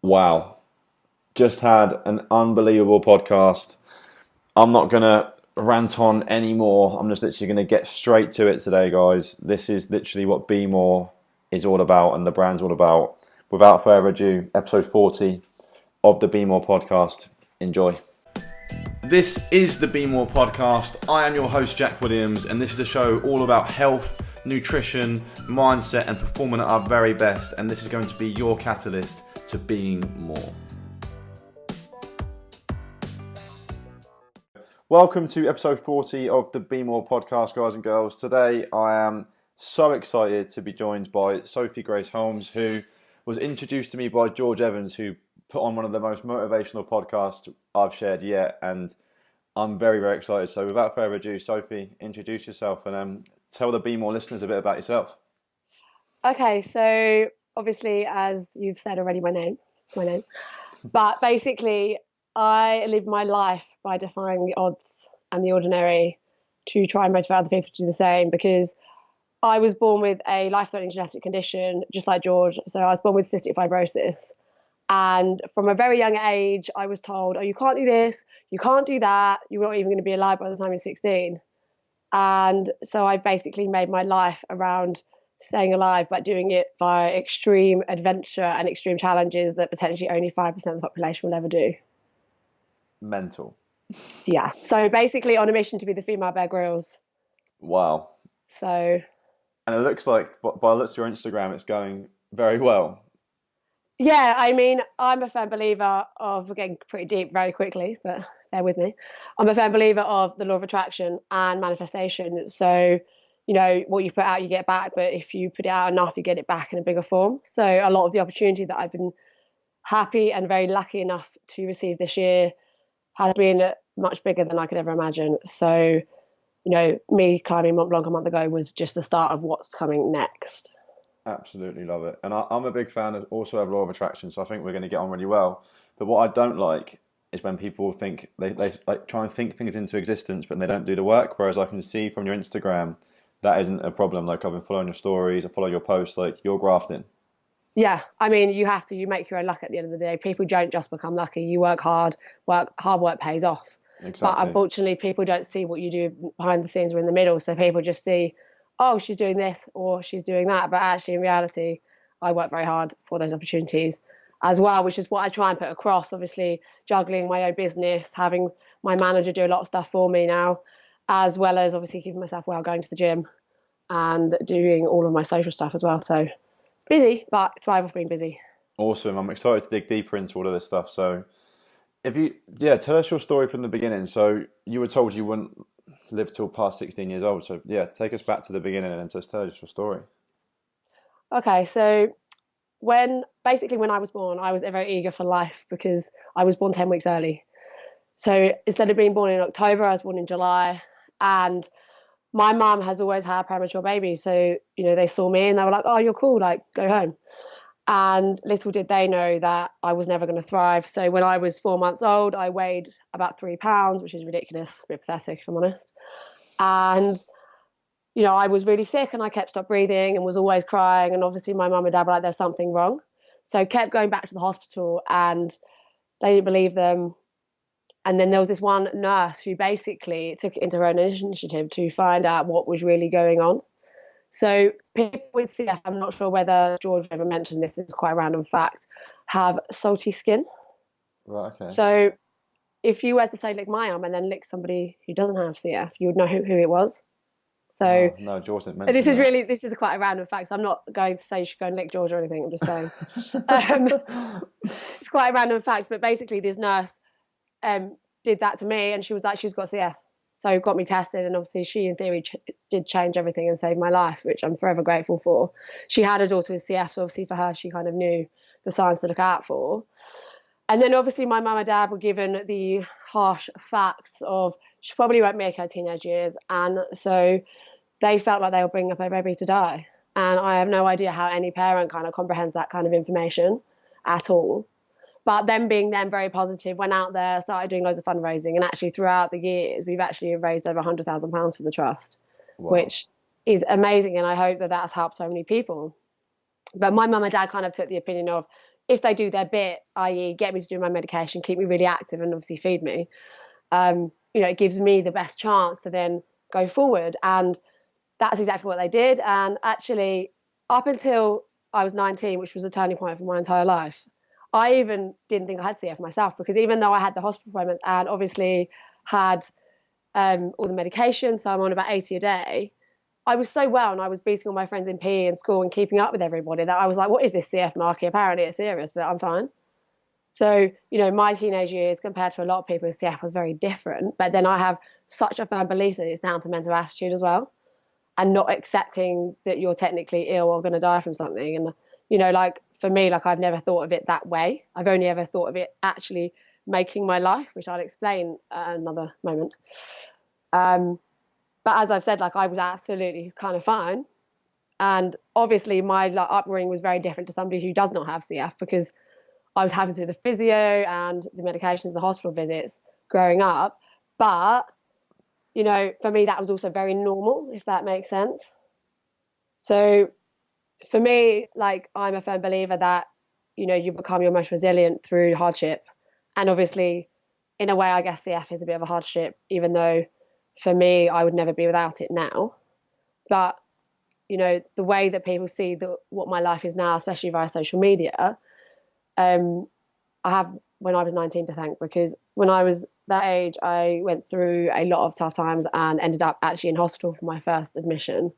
Wow. Just had an unbelievable podcast. I'm not going to rant on anymore. I'm just literally going to get straight to it today, guys. This is literally what Be More is all about and the brand's all about. Without further ado, episode 40 of the Be More podcast. Enjoy. This is the Be More podcast. I am your host, Jack Williams, and this is a show all about health, nutrition, mindset, and performing at our very best. And this is going to be your catalyst to being more. Welcome to episode 40 of the Be More podcast, guys and girls. Today I am so excited to be joined by Sophie Grace Holmes, who was introduced to me by George Evans, who put on one of the most motivational podcasts I've shared yet, and I'm very, very excited. So without further ado, Sophie, introduce yourself and tell the Be More listeners a bit about yourself. Okay, so obviously, as you've said already, it's my name. But basically, I live my life by defying the odds and the ordinary to try and motivate other people to do the same, because I was born with a life-threatening genetic condition, just like George. So I was born with cystic fibrosis. And from a very young age, I was told, oh, you can't do this, you can't do that, you're not even going to be alive by the time you're 16. And so I basically made my life around staying alive, but doing it via extreme adventure and extreme challenges that potentially only 5% of the population will ever do. Mental. Yeah. So basically on a mission to be the female Bear Grylls. Wow. So. And it looks like, by the looks of your Instagram, it's going very well. Yeah, I mean, I'm a firm believer of, we're getting pretty deep very quickly, but bear with me. I'm a firm believer of the law of attraction and manifestation. So, you know, what you put out, you get back. But if you put it out enough, you get it back in a bigger form. So a lot of the opportunity that I've been happy and very lucky enough to receive this year has been much bigger than I could ever imagine. So, you know, me climbing Mont Blanc a month ago was just the start of what's coming next. Absolutely love it. And I'm a big fan of also of law of attraction, so I think we're going to get on really well. But what I don't like is when people think they like try and think things into existence, but they don't do the work. Whereas I can see from your Instagram that isn't a problem. Like, I've been following your stories, I follow your posts, like you're grafting. Yeah, I mean, you make your own luck at the end of the day. People don't just become lucky. You work hard, hard work pays off. Exactly. But unfortunately, people don't see what you do behind the scenes or in the middle. So people just see, oh, she's doing this or she's doing that. But actually, in reality, I work very hard for those opportunities as well, which is what I try and put across. Obviously, juggling my own business, having my manager do a lot of stuff for me now, as well as obviously keeping myself well, going to the gym and doing all of my social stuff as well. So it's busy, but it's thrive off being busy. Awesome. I'm excited to dig deeper into all of this stuff. So tell us your story from the beginning. So you were told you wouldn't live till past 16 years old. So take us back to the beginning and just tell us your story. Okay, so when I was born, I was very eager for life because I was born 10 weeks early. So instead of being born in October, I was born in July. And my mum has always had premature babies. So, you know, they saw me and they were like, oh, you're cool, like, go home. And little did they know that I was never going to thrive. So when I was 4 months old, I weighed about 3 pounds, which is ridiculous, a bit pathetic, if I'm honest. And, you know, I was really sick and I stopped breathing and was always crying. And obviously my mum and dad were like, there's something wrong. So I kept going back to the hospital and they didn't believe them. And then there was this one nurse who basically took it into her own initiative to find out what was really going on. So people with CF, I'm not sure whether George ever mentioned this, it's quite a random fact, have salty skin. Right, okay. So if you were to say lick my arm and then lick somebody who doesn't have CF, you would know who it was. So no, George didn't mention this is quite a random fact. So I'm not going to say you should go and lick George or anything. I'm just saying it's quite a random fact. But basically, this nurse did that to me, and she was like, she's got CF. So got me tested, and obviously she, in theory, did change everything and save my life, which I'm forever grateful for. She had a daughter with CF, so obviously for her, she kind of knew the signs to look out for. And then obviously my mum and dad were given the harsh facts of she probably won't make her teenage years. And so they felt like they were bringing up a baby to die. And I have no idea how any parent kind of comprehends that kind of information at all. But them being then very positive, went out there, started doing loads of fundraising. And actually throughout the years, we've actually raised over £100,000 for the trust, wow, which is amazing. And I hope that that's helped so many people. But my mum and dad kind of took the opinion of, if they do their bit, i.e. get me to do my medication, keep me really active and obviously feed me, it gives me the best chance to then go forward. And that's exactly what they did. And actually, up until I was 19, which was a turning point for my entire life, I even didn't think I had CF myself, because even though I had the hospital appointments and obviously had all the medication, so I'm on about 80 a day, I was so well and I was beating all my friends in PE and school and keeping up with everybody that I was like, what is this CF market? Apparently it's serious, but I'm fine. So, my teenage years compared to a lot of people's CF was very different. But then I have such a firm belief that it's down to mental attitude as well, and not accepting that you're technically ill or going to die from something. And, like for me, like I've never thought of it that way. I've only ever thought of it actually making my life, which I'll explain at another moment. But as I've said, like I was absolutely kind of fine. And obviously my upbringing was very different to somebody who does not have CF, because I was having to do the physio and the medications and the hospital visits growing up. But, for me, that was also very normal, if that makes sense. So for me, like I'm a firm believer that, you become your most resilient through hardship. And obviously, in a way, I guess CF is a bit of a hardship, even though for me, I would never be without it now. But, the way that people see what my life is now, especially via social media, I have when I was 19 to thank, because when I was that age, I went through a lot of tough times and ended up actually in hospital for my first admission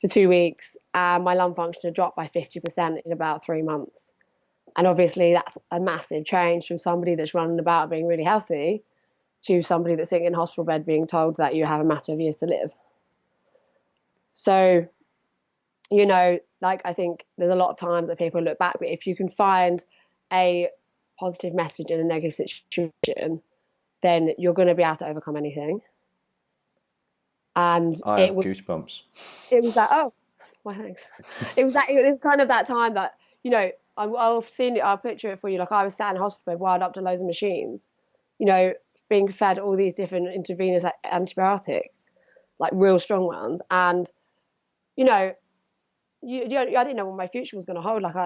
for 2 weeks. And my lung function had dropped by 50% in about 3 months. And obviously that's a massive change from somebody that's running about being really healthy to somebody that's sitting in a hospital bed being told that you have a matter of years to live. So, like I think there's a lot of times that people look back, but if you can find a positive message in a negative situation, then you're going to be able to overcome anything. And I have goosebumps. It was that, oh, well, thanks. It was kind of that time that, I'll picture it for you. Like I was sat in a hospital bed, wired up to loads of machines, being fed all these different intravenous antibiotics, like real strong ones. And, I didn't know what my future was going to hold. Like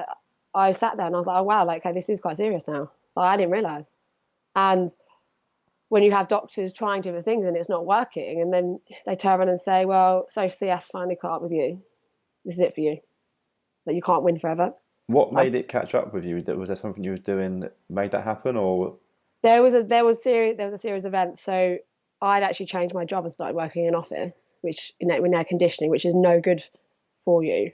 I sat there and I was like, oh, wow, like, okay, this is quite serious now. Like I didn't realize. And when you have doctors trying different things and it's not working, and then they turn around and say, well, so CF's finally caught up with you. This is it for you. That you can't win forever. What made it catch up with you? Was there something you were doing that made that happen, or? There was a series of events. So I'd actually changed my job and started working in an office, which in air conditioning, which is no good for you.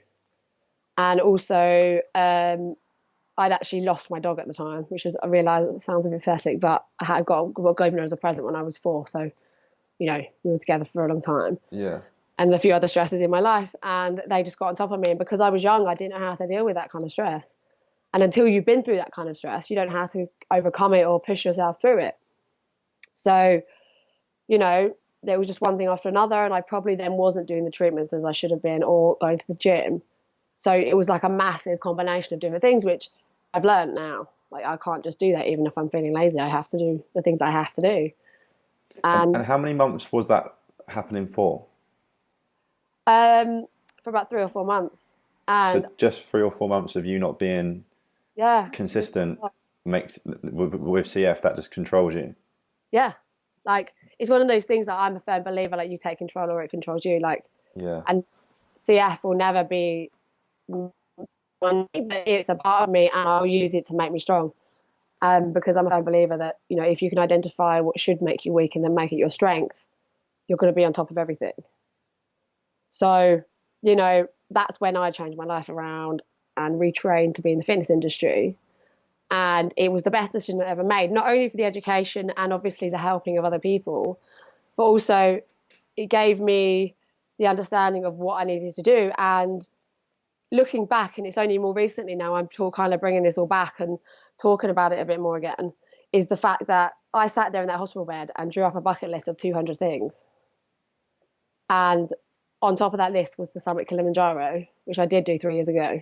And also, I'd actually lost my dog at the time, which was, I realised it sounds a bit pathetic, but I had got given her as a present when I was 4. So, we were together for a long time. Yeah. And a few other stresses in my life, and they just got on top of me. And because I was young, I didn't know how to deal with that kind of stress. And until you've been through that kind of stress, you don't know how to overcome it or push yourself through it. So, there was just one thing after another, and I probably then wasn't doing the treatments as I should have been, or going to the gym. So it was like a massive combination of different things, which I've learned now. Like I can't just do that even if I'm feeling lazy. I have to do the things I have to do. And how many months was that happening for? For about 3 or 4 months. And so just 3 or 4 months of you not being consistent makes with CF, that just controls you. Yeah. Like it's one of those things that I'm a firm believer, like you take control or it controls you. Like, yeah. And CF will never be one, but it's a part of me and I'll use it to make me strong. Because I'm a firm believer that, if you can identify what should make you weak and then make it your strength, you're going to be on top of everything. So, that's when I changed my life around and retrained to be in the fitness industry. And it was the best decision I ever made, not only for the education and obviously the helping of other people, but also it gave me the understanding of what I needed to do. And looking back, and it's only more recently now I'm kind of bringing this all back and talking about it a bit more again, is the fact that I sat there in that hospital bed and drew up a bucket list of 200 things. And on top of that list was the summit Kilimanjaro, which I did do 3 years ago.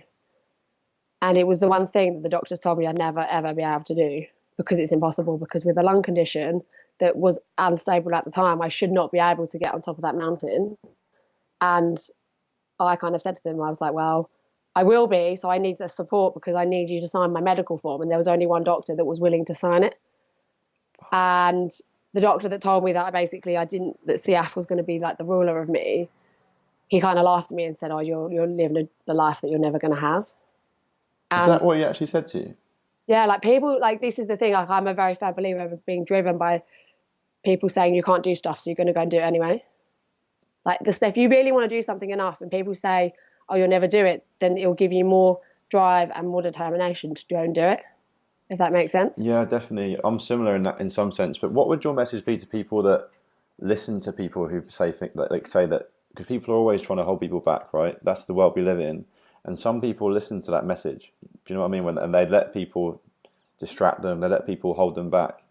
And it was the one thing that the doctors told me I'd never, ever be able to do because it's impossible. Because with a lung condition that was unstable at the time, I should not be able to get on top of that mountain. And I kind of said to them, I was like, well, I will be, so I need the support because I need you to sign my medical form. And there was only one doctor that was willing to sign it. And the doctor that told me that that CF was going to be like the ruler of me, he kind of laughed at me and said, "Oh, you're living the life that you're never going to have." Is And that what he actually said to you? yeah, like people, like this is the thing. Like I'm a very fair believer of being driven by people saying you can't do stuff, so you're going to go and do it anyway. Like the stuff, if you really want to do something enough, and people say, "Oh, you'll never do it," then it will give you more drive and more determination to go and do it. If that makes sense. Yeah, definitely. I'm similar in that in some sense. But what would your message be to people that listen to people who say that because people are always trying to hold people back, right? That's the world we live in, and some people listen to that message. Do you know what I mean? And they let people distract them, they let people hold them back.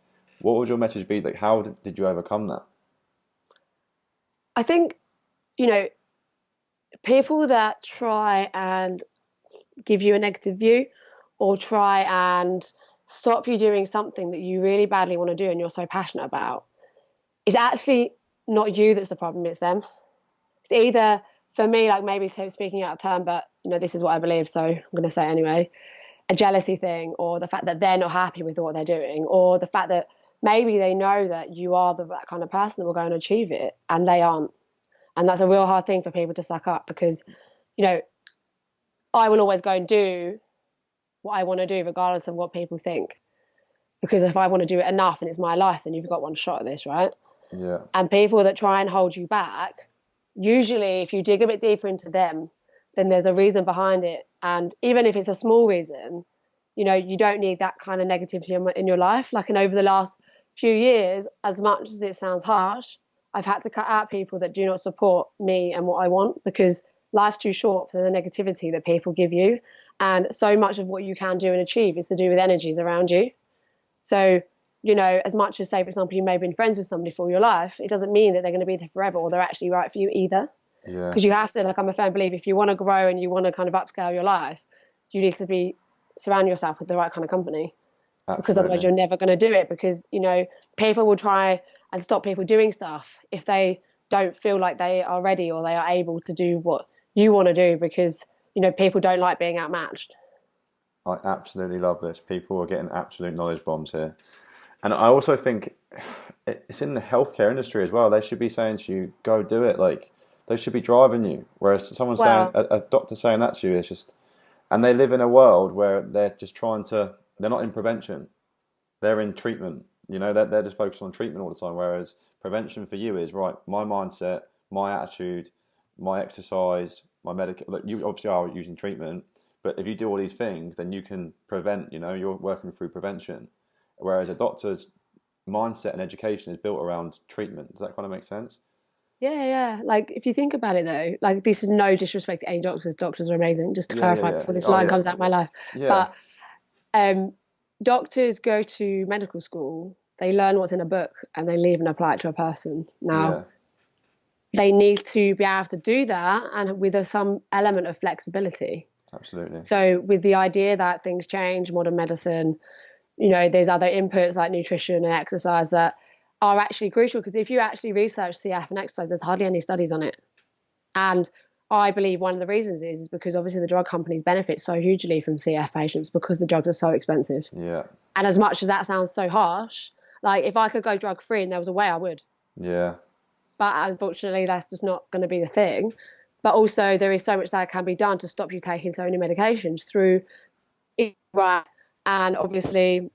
What would your message be? Like, how did you overcome that? I think, you know, people that try and give you a negative view or try and stop you doing something that you really badly want to do and you're so passionate about, it's actually not you that's the problem, it's them. It's either, for me, like maybe speaking out of turn, but this is what I believe, so I'm going to say it anyway, a jealousy thing, or the fact that they're not happy with what they're doing, or the fact that maybe they know that you are that kind of person that will go and achieve it and they aren't. And that's a real hard thing for people to suck up because, I will always go and do what I want to do regardless of what people think. Because if I want to do it enough and it's my life, then you've got one shot at this, right? Yeah. And people that try and hold you back, usually if you dig a bit deeper into them, then there's a reason behind it. And even if it's a small reason, you don't need that kind of negativity in your life. Like, and over the last few years, as much as it sounds harsh, I've had to cut out people that do not support me and what I want because life's too short for the negativity that people give you. And so much of what you can do and achieve is to do with energies around you. So, as much as, say, for example, you may have been friends with somebody for your life, it doesn't mean that they're going to be there forever or they're actually right for you either. Yeah. Because you have to, like, I'm a firm believer, if you want to grow and you want to kind of upscale your life, you need to surround yourself with the right kind of company. Absolutely. Because otherwise you're never going to do it because, people will try and stop people doing stuff if they don't feel like they are ready or they are able to do what you want to do because, people don't like being outmatched. I absolutely love this. People are getting absolute knowledge bombs here. And I also think it's in the healthcare industry as well. They should be saying to you, go do it. Like, they should be driving you. Whereas someone saying, a doctor saying that to you is just, and they live in a world where they're just they're not in prevention. They're in treatment. They're just focused on treatment all the time. Whereas prevention for you is, right, my mindset, my attitude, my exercise, my medical. Look, you obviously are using treatment, but if you do all these things, then you can prevent. You're working through prevention. Whereas a doctor's mindset and education is built around treatment. Does that kind of make sense? Yeah. Like, if you think about it, though, like, this is no disrespect to any doctors. Doctors are amazing, just to clarify before this line comes out of my life. Yeah. But doctors go to medical school, they learn what's in a book, and they leave and apply it to a person. Now, they need to be able to do that and with some element of flexibility. Absolutely. So with the idea that things change, modern medicine, there's other inputs like nutrition and exercise that are actually crucial because if you actually research CF and exercise, there's hardly any studies on it. And I believe one of the reasons is because obviously the drug companies benefit so hugely from CF patients because the drugs are so expensive. Yeah. And as much as that sounds so harsh, like if I could go drug free and there was a way, I would. Yeah. But unfortunately, that's just not going to be the thing. But also there is so much that can be done to stop you taking so many medications through eating right and obviously,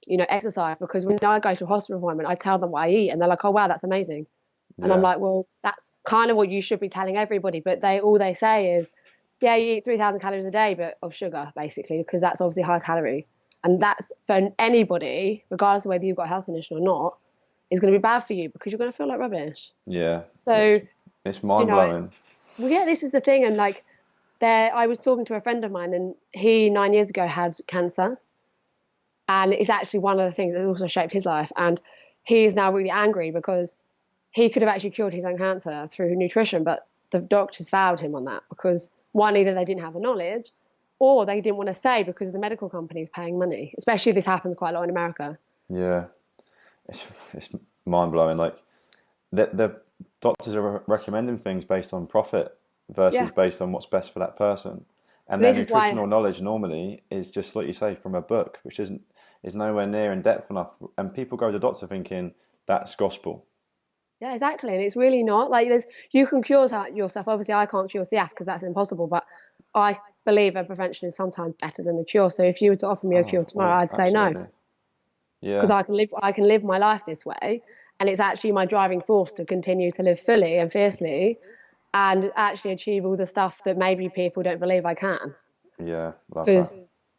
exercise. Because when I go to a hospital appointment, I tell them what I eat and they're like, oh, wow, that's amazing. And I'm like, well, that's kind of what you should be telling everybody. But all they say is, yeah, you eat 3,000 calories a day, but of sugar, basically, because that's obviously high calorie. And that's for anybody, regardless of whether you've got a health condition or not, is going to be bad for you because you're going to feel like rubbish. Yeah. So it's mind blowing. Well, yeah, this is the thing. And like I was talking to a friend of mine and he 9 years ago had cancer. And it's actually one of the things that also shaped his life. And he's now really angry because he could have actually cured his own cancer through nutrition, but the doctors failed him on that because one, either they didn't have the knowledge or they didn't want to say because the medical companies paying money, especially this happens quite a lot in America. Yeah. It's mind blowing. Like the doctors are recommending things based on profit versus based on what's best for that person. And their This is why, nutritional knowledge normally is just like you say from a book, which is nowhere near in depth enough. And people go to the doctor thinking that's gospel. yeah, exactly. And it's really not. Like, you can cure yourself. Obviously, I can't cure CF because that's impossible, but I believe that prevention is sometimes better than a cure. So if you were to offer me a Oh, cure tomorrow, well, I'd say no, absolutely. because Yeah, I can live my life this way, and it's actually my driving force to continue to live fully and fiercely, and actually achieve all the stuff that maybe people don't believe I can. yeah, love that. Because,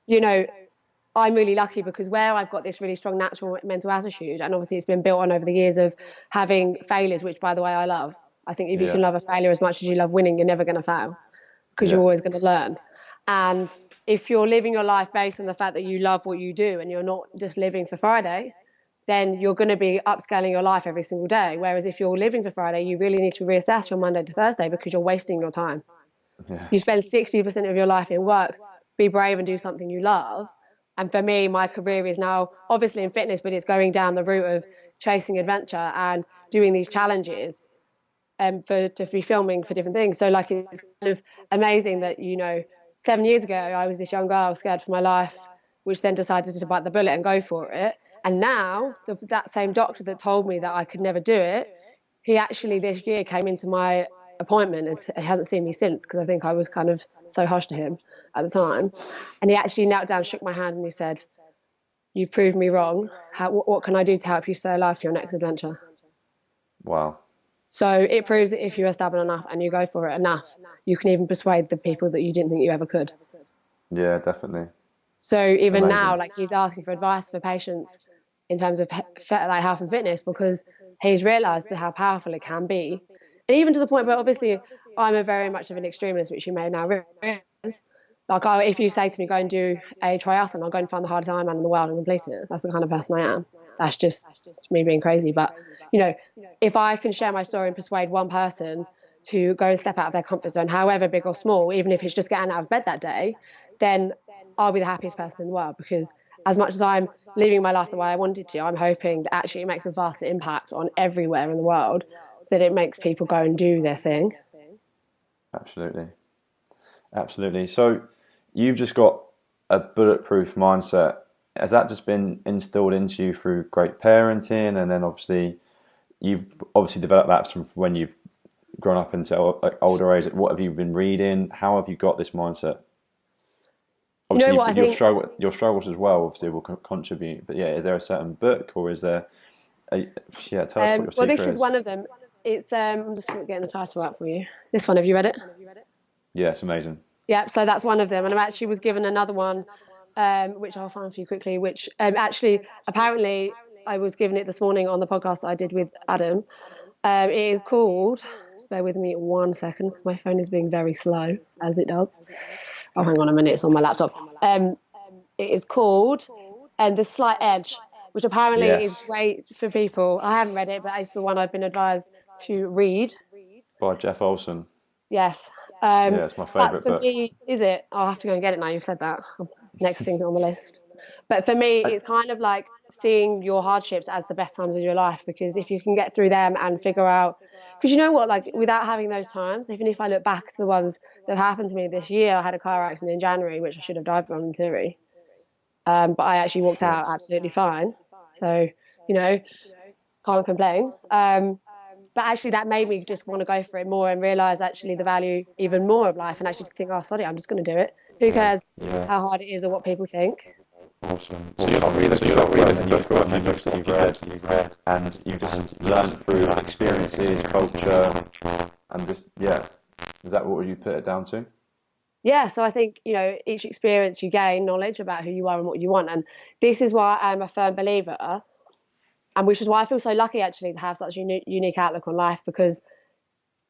you know, I'm really lucky because where I've got this really strong natural mental attitude, and obviously it's been built on over the years of having failures, which by the way I love. I think if you Yeah, can love a failure as much as you love winning, you're never going to fail because yeah, you're always going to learn. And if you're living your life based on the fact that you love what you do and you're not just living for Friday, then you're going to be upscaling your life every single day. Whereas if you're living for Friday, you really need to reassess your Monday to Thursday because you're wasting your time. yeah, You spend 60% of your life in work. Be brave and do something you love. And for me, my career is now obviously in fitness, but it's going down the route of chasing adventure and doing these challenges to be filming for different things. So like it's kind of amazing that, 7 years ago I was this young girl scared for my life, which then decided to bite the bullet and go for it. And now that same doctor that told me that I could never do it, he actually this year came into my appointment and he hasn't seen me since because I think I was kind of so hush to him at the time. And he actually knelt down, shook my hand, and he said, "You've proved me wrong. What can I do to help you stay alive for your next adventure?" wow. So it proves that if you are stubborn enough and you go for it enough, you can even persuade the people that you didn't think you ever could. Yeah, definitely. So even now, Amazing. like he's asking for advice for patients in terms of like health and fitness because he's realised how powerful it can be, and even to the point where obviously I'm a very much of an extremist, which you may now realise. Like if you say to me, go and do a triathlon, I'll go and find the hardest Ironman in the world and complete it. That's the kind of person I am. That's just me being crazy. But, you know, if I can share my story and persuade one person to go and step out of their comfort zone, however big or small, even if it's just getting out of bed that day, then I'll be the happiest person in the world because as much as I'm living my life the way I wanted to, I'm hoping that actually it makes a vast impact on everywhere in the world, that it makes people go and do their thing. Absolutely. Absolutely. So you've just got a bulletproof mindset. Has that just been instilled into you through great parenting, and then you've obviously developed that from when you've grown up into older age? What have you been reading? How have you got this mindset? You know Obviously, what I think? your struggles as well obviously will contribute. But yeah, is there a certain book, or is there yeah? Tell us what your Well, secret this is is. one of them. It's I'm just getting the title up for you. This one, have you read it? Yeah, it's amazing. Yeah, so that's one of them, and I actually was given another one, which I'll find for you quickly. Which actually, apparently, I was given it this morning on the podcast that I did with Adam. It is called. Just bear with me 1 second because my phone is being very slow, as it does. Oh, hang on a minute, it's on my laptop. It is called The Slight Edge, which apparently is Yes, great for people. I haven't read it, but it's the one I've been advised to read. by Jeff Olson. Yes. Yeah, it's my But favourite for book. me, is it? I'll have to go and get it now. You've said that. Next thing on the list. But for me, I, it's kind of like seeing your hardships as the best times of your life because if you can get through them and figure out, because you know what, like without having those times, even if I look back to the ones that have happened to me this year, I had a car accident in January, which I should have died from in theory. But I actually walked out shit. absolutely fine. So, you know, can't complain. But actually, that made me just want to go for it more and realize actually the value even more of life and actually to think, oh, sorry, I'm just going to do it. Who Yeah, cares yeah. how hard it is or what people think? Awesome. So you're not reading the book, but you've books that you've read, and you just learned through experiences, culture, and just yeah. Is that what you put it down to? Yeah, so I think, each experience you gain knowledge about who you are and what you want. And this is why I'm a firm believer, and which is why I feel so lucky actually to have such a unique outlook on life because,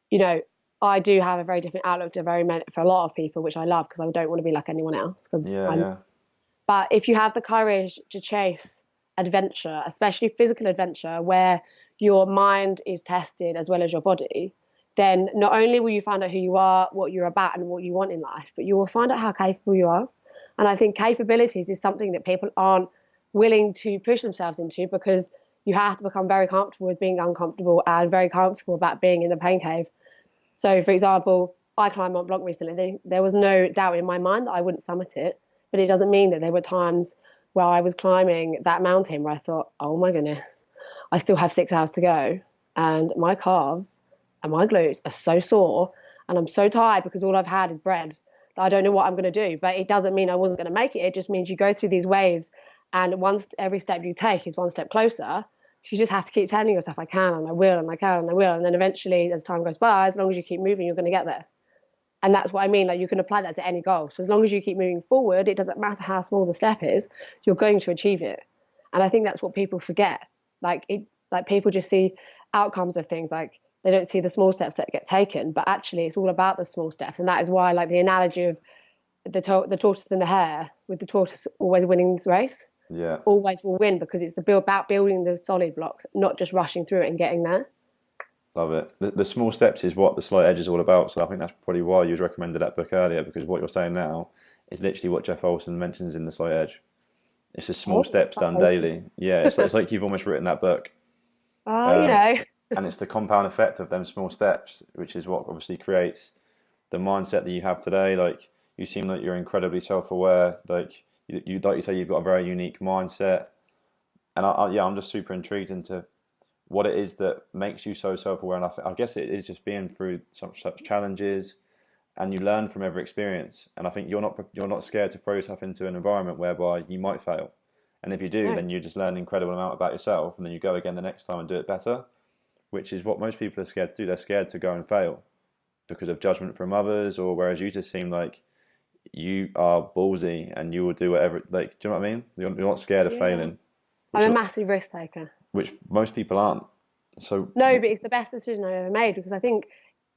you know, I do have a very different outlook to for a lot of people, which I love because I don't want to be like anyone else because Yeah, I'm. yeah, But if you have the courage to chase adventure, especially physical adventure, where your mind is tested as well as your body, then not only will you find out who you are, what you're about, and what you want in life, but you will find out how capable you are. And I think capabilities is something that people aren't willing to push themselves into because you have to become very comfortable with being uncomfortable and very comfortable about being in the pain cave. So, for example, I climbed Mont Blanc recently. There was no doubt in my mind that I wouldn't summit it, but it doesn't mean that there were times where I was climbing that mountain where I thought, oh my goodness, I still have 6 hours to go, and my calves and my glutes are so sore, and I'm so tired because all I've had is bread that I don't know what I'm going to do. But it doesn't mean I wasn't going to make it. It just means you go through these waves, and every step you take is one step closer. So you just have to keep telling yourself, I can, and I will, and I can, and I will. And then eventually, as time goes by, as long as you keep moving, you're going to get there. And that's what I mean. Like, you can apply that to any goal. So as long as you keep moving forward, it doesn't matter how small the step is, you're going to achieve it. And I think that's what people forget. Like people just see outcomes of things. Like, they don't see the small steps that get taken, but actually it's all about the small steps. And that is why, like, the analogy of the tortoise and the hare, with the tortoise always winning this race, always will win, because it's about building the solid blocks, not just rushing through it and getting there. Love it. The small steps is what the slight edge is all about. So I think that's probably why you recommended that book earlier, because what you're saying now is literally what Jeff Olson mentions in The Slight Edge. It's just small steps done daily. Yeah, it's like you've almost written that book. And it's the compound effect of them small steps, which is what obviously creates the mindset that you have today. Like, you seem like you're incredibly self-aware. Like you say, you've got a very unique mindset. And I'm just super intrigued into what it is that makes you so self-aware. And I guess it is just being through such challenges, and you learn from every experience. And I think you're not scared to throw yourself into an environment whereby you might fail. And if you do, then you just learn an incredible amount about yourself, and then you go again the next time and do it better, which is what most people are scared to do. They're scared to go and fail because of judgment from others, or whereas you just seem like you are ballsy and you will do whatever. Like, do you know what I mean? You're not scared of failing. I'm a massive risk taker. Which most people aren't. So no, but it's the best decision I've ever made, because I think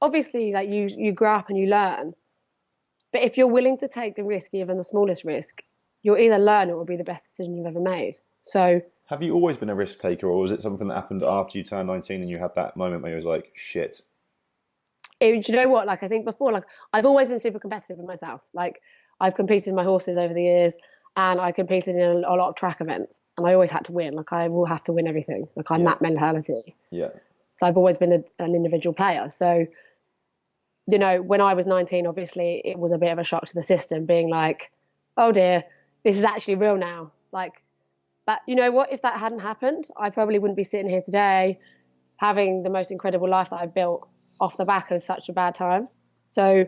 obviously, like, you grow up and you learn, but if you're willing to take the risk, even the smallest risk, you'll either learn or it will be the best decision you've ever made. So have you always been a risk taker, or was it something that happened after you turned 19 and you had that moment where you was like, shit? Do you know what? Like, I think before, like, I've always been super competitive with myself. Like, I've competed in my horses over the years, and I competed in a lot of track events, and I always had to win. Like, I will have to win everything. Like, I'm that mentality. Yeah. So I've always been an individual player. So, you know, when I was 19, obviously it was a bit of a shock to the system, being like, oh dear, this is actually real now. Like, but you know what? If that hadn't happened, I probably wouldn't be sitting here today having the most incredible life that I've built off the back of such a bad time. So,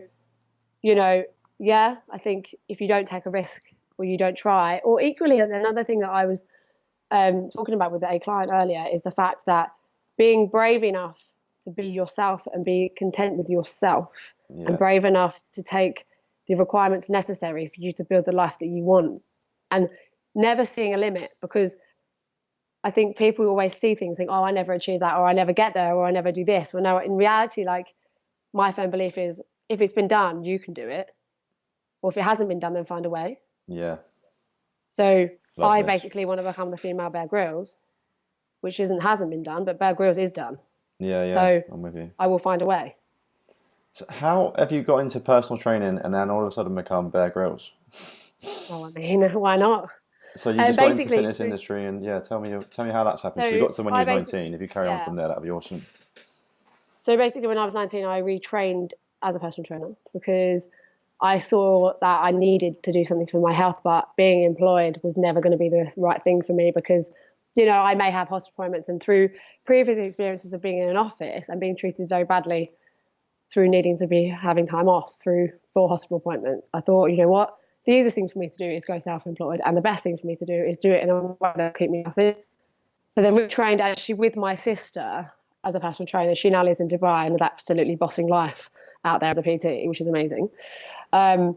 you know, yeah, I think if you don't take a risk, or you don't try, or equally, another thing that I was talking about with a client earlier is the fact that being brave enough to be yourself and be content with yourself, and brave enough to take the requirements necessary for you to build the life that you want, and never seeing a limit, because I think people always see things, think, oh, I never achieve that, or I never get there, or I never do this. Well, no, in reality, like, my firm belief is, if it's been done, you can do it. Or if it hasn't been done, then find a way. Yeah. So I basically want to become the female Bear Grylls, which hasn't been done, but Bear Grylls is done. Yeah. So I'm with you. I will find a way. So how have you got into personal training and then all of a sudden become Bear Grylls? Well, I mean, why not? So you just got into the fitness industry, and tell me how that's happened. So we got to when you were 19. If you carry on from there, that'd be awesome. So basically, when I was 19, I retrained as a personal trainer, because I saw that I needed to do something for my health, but being employed was never going to be the right thing for me, because, you know, I may have hospital appointments, and through previous experiences of being in an office and being treated very badly, through needing to be having time off for hospital appointments, I thought, you know what, the easiest thing for me to do is go self-employed, and the best thing for me to do is do it in a way that will keep me healthy. So then we trained actually with my sister as a personal trainer. She now lives in Dubai and is absolutely bossing life out there as a PT, which is amazing. And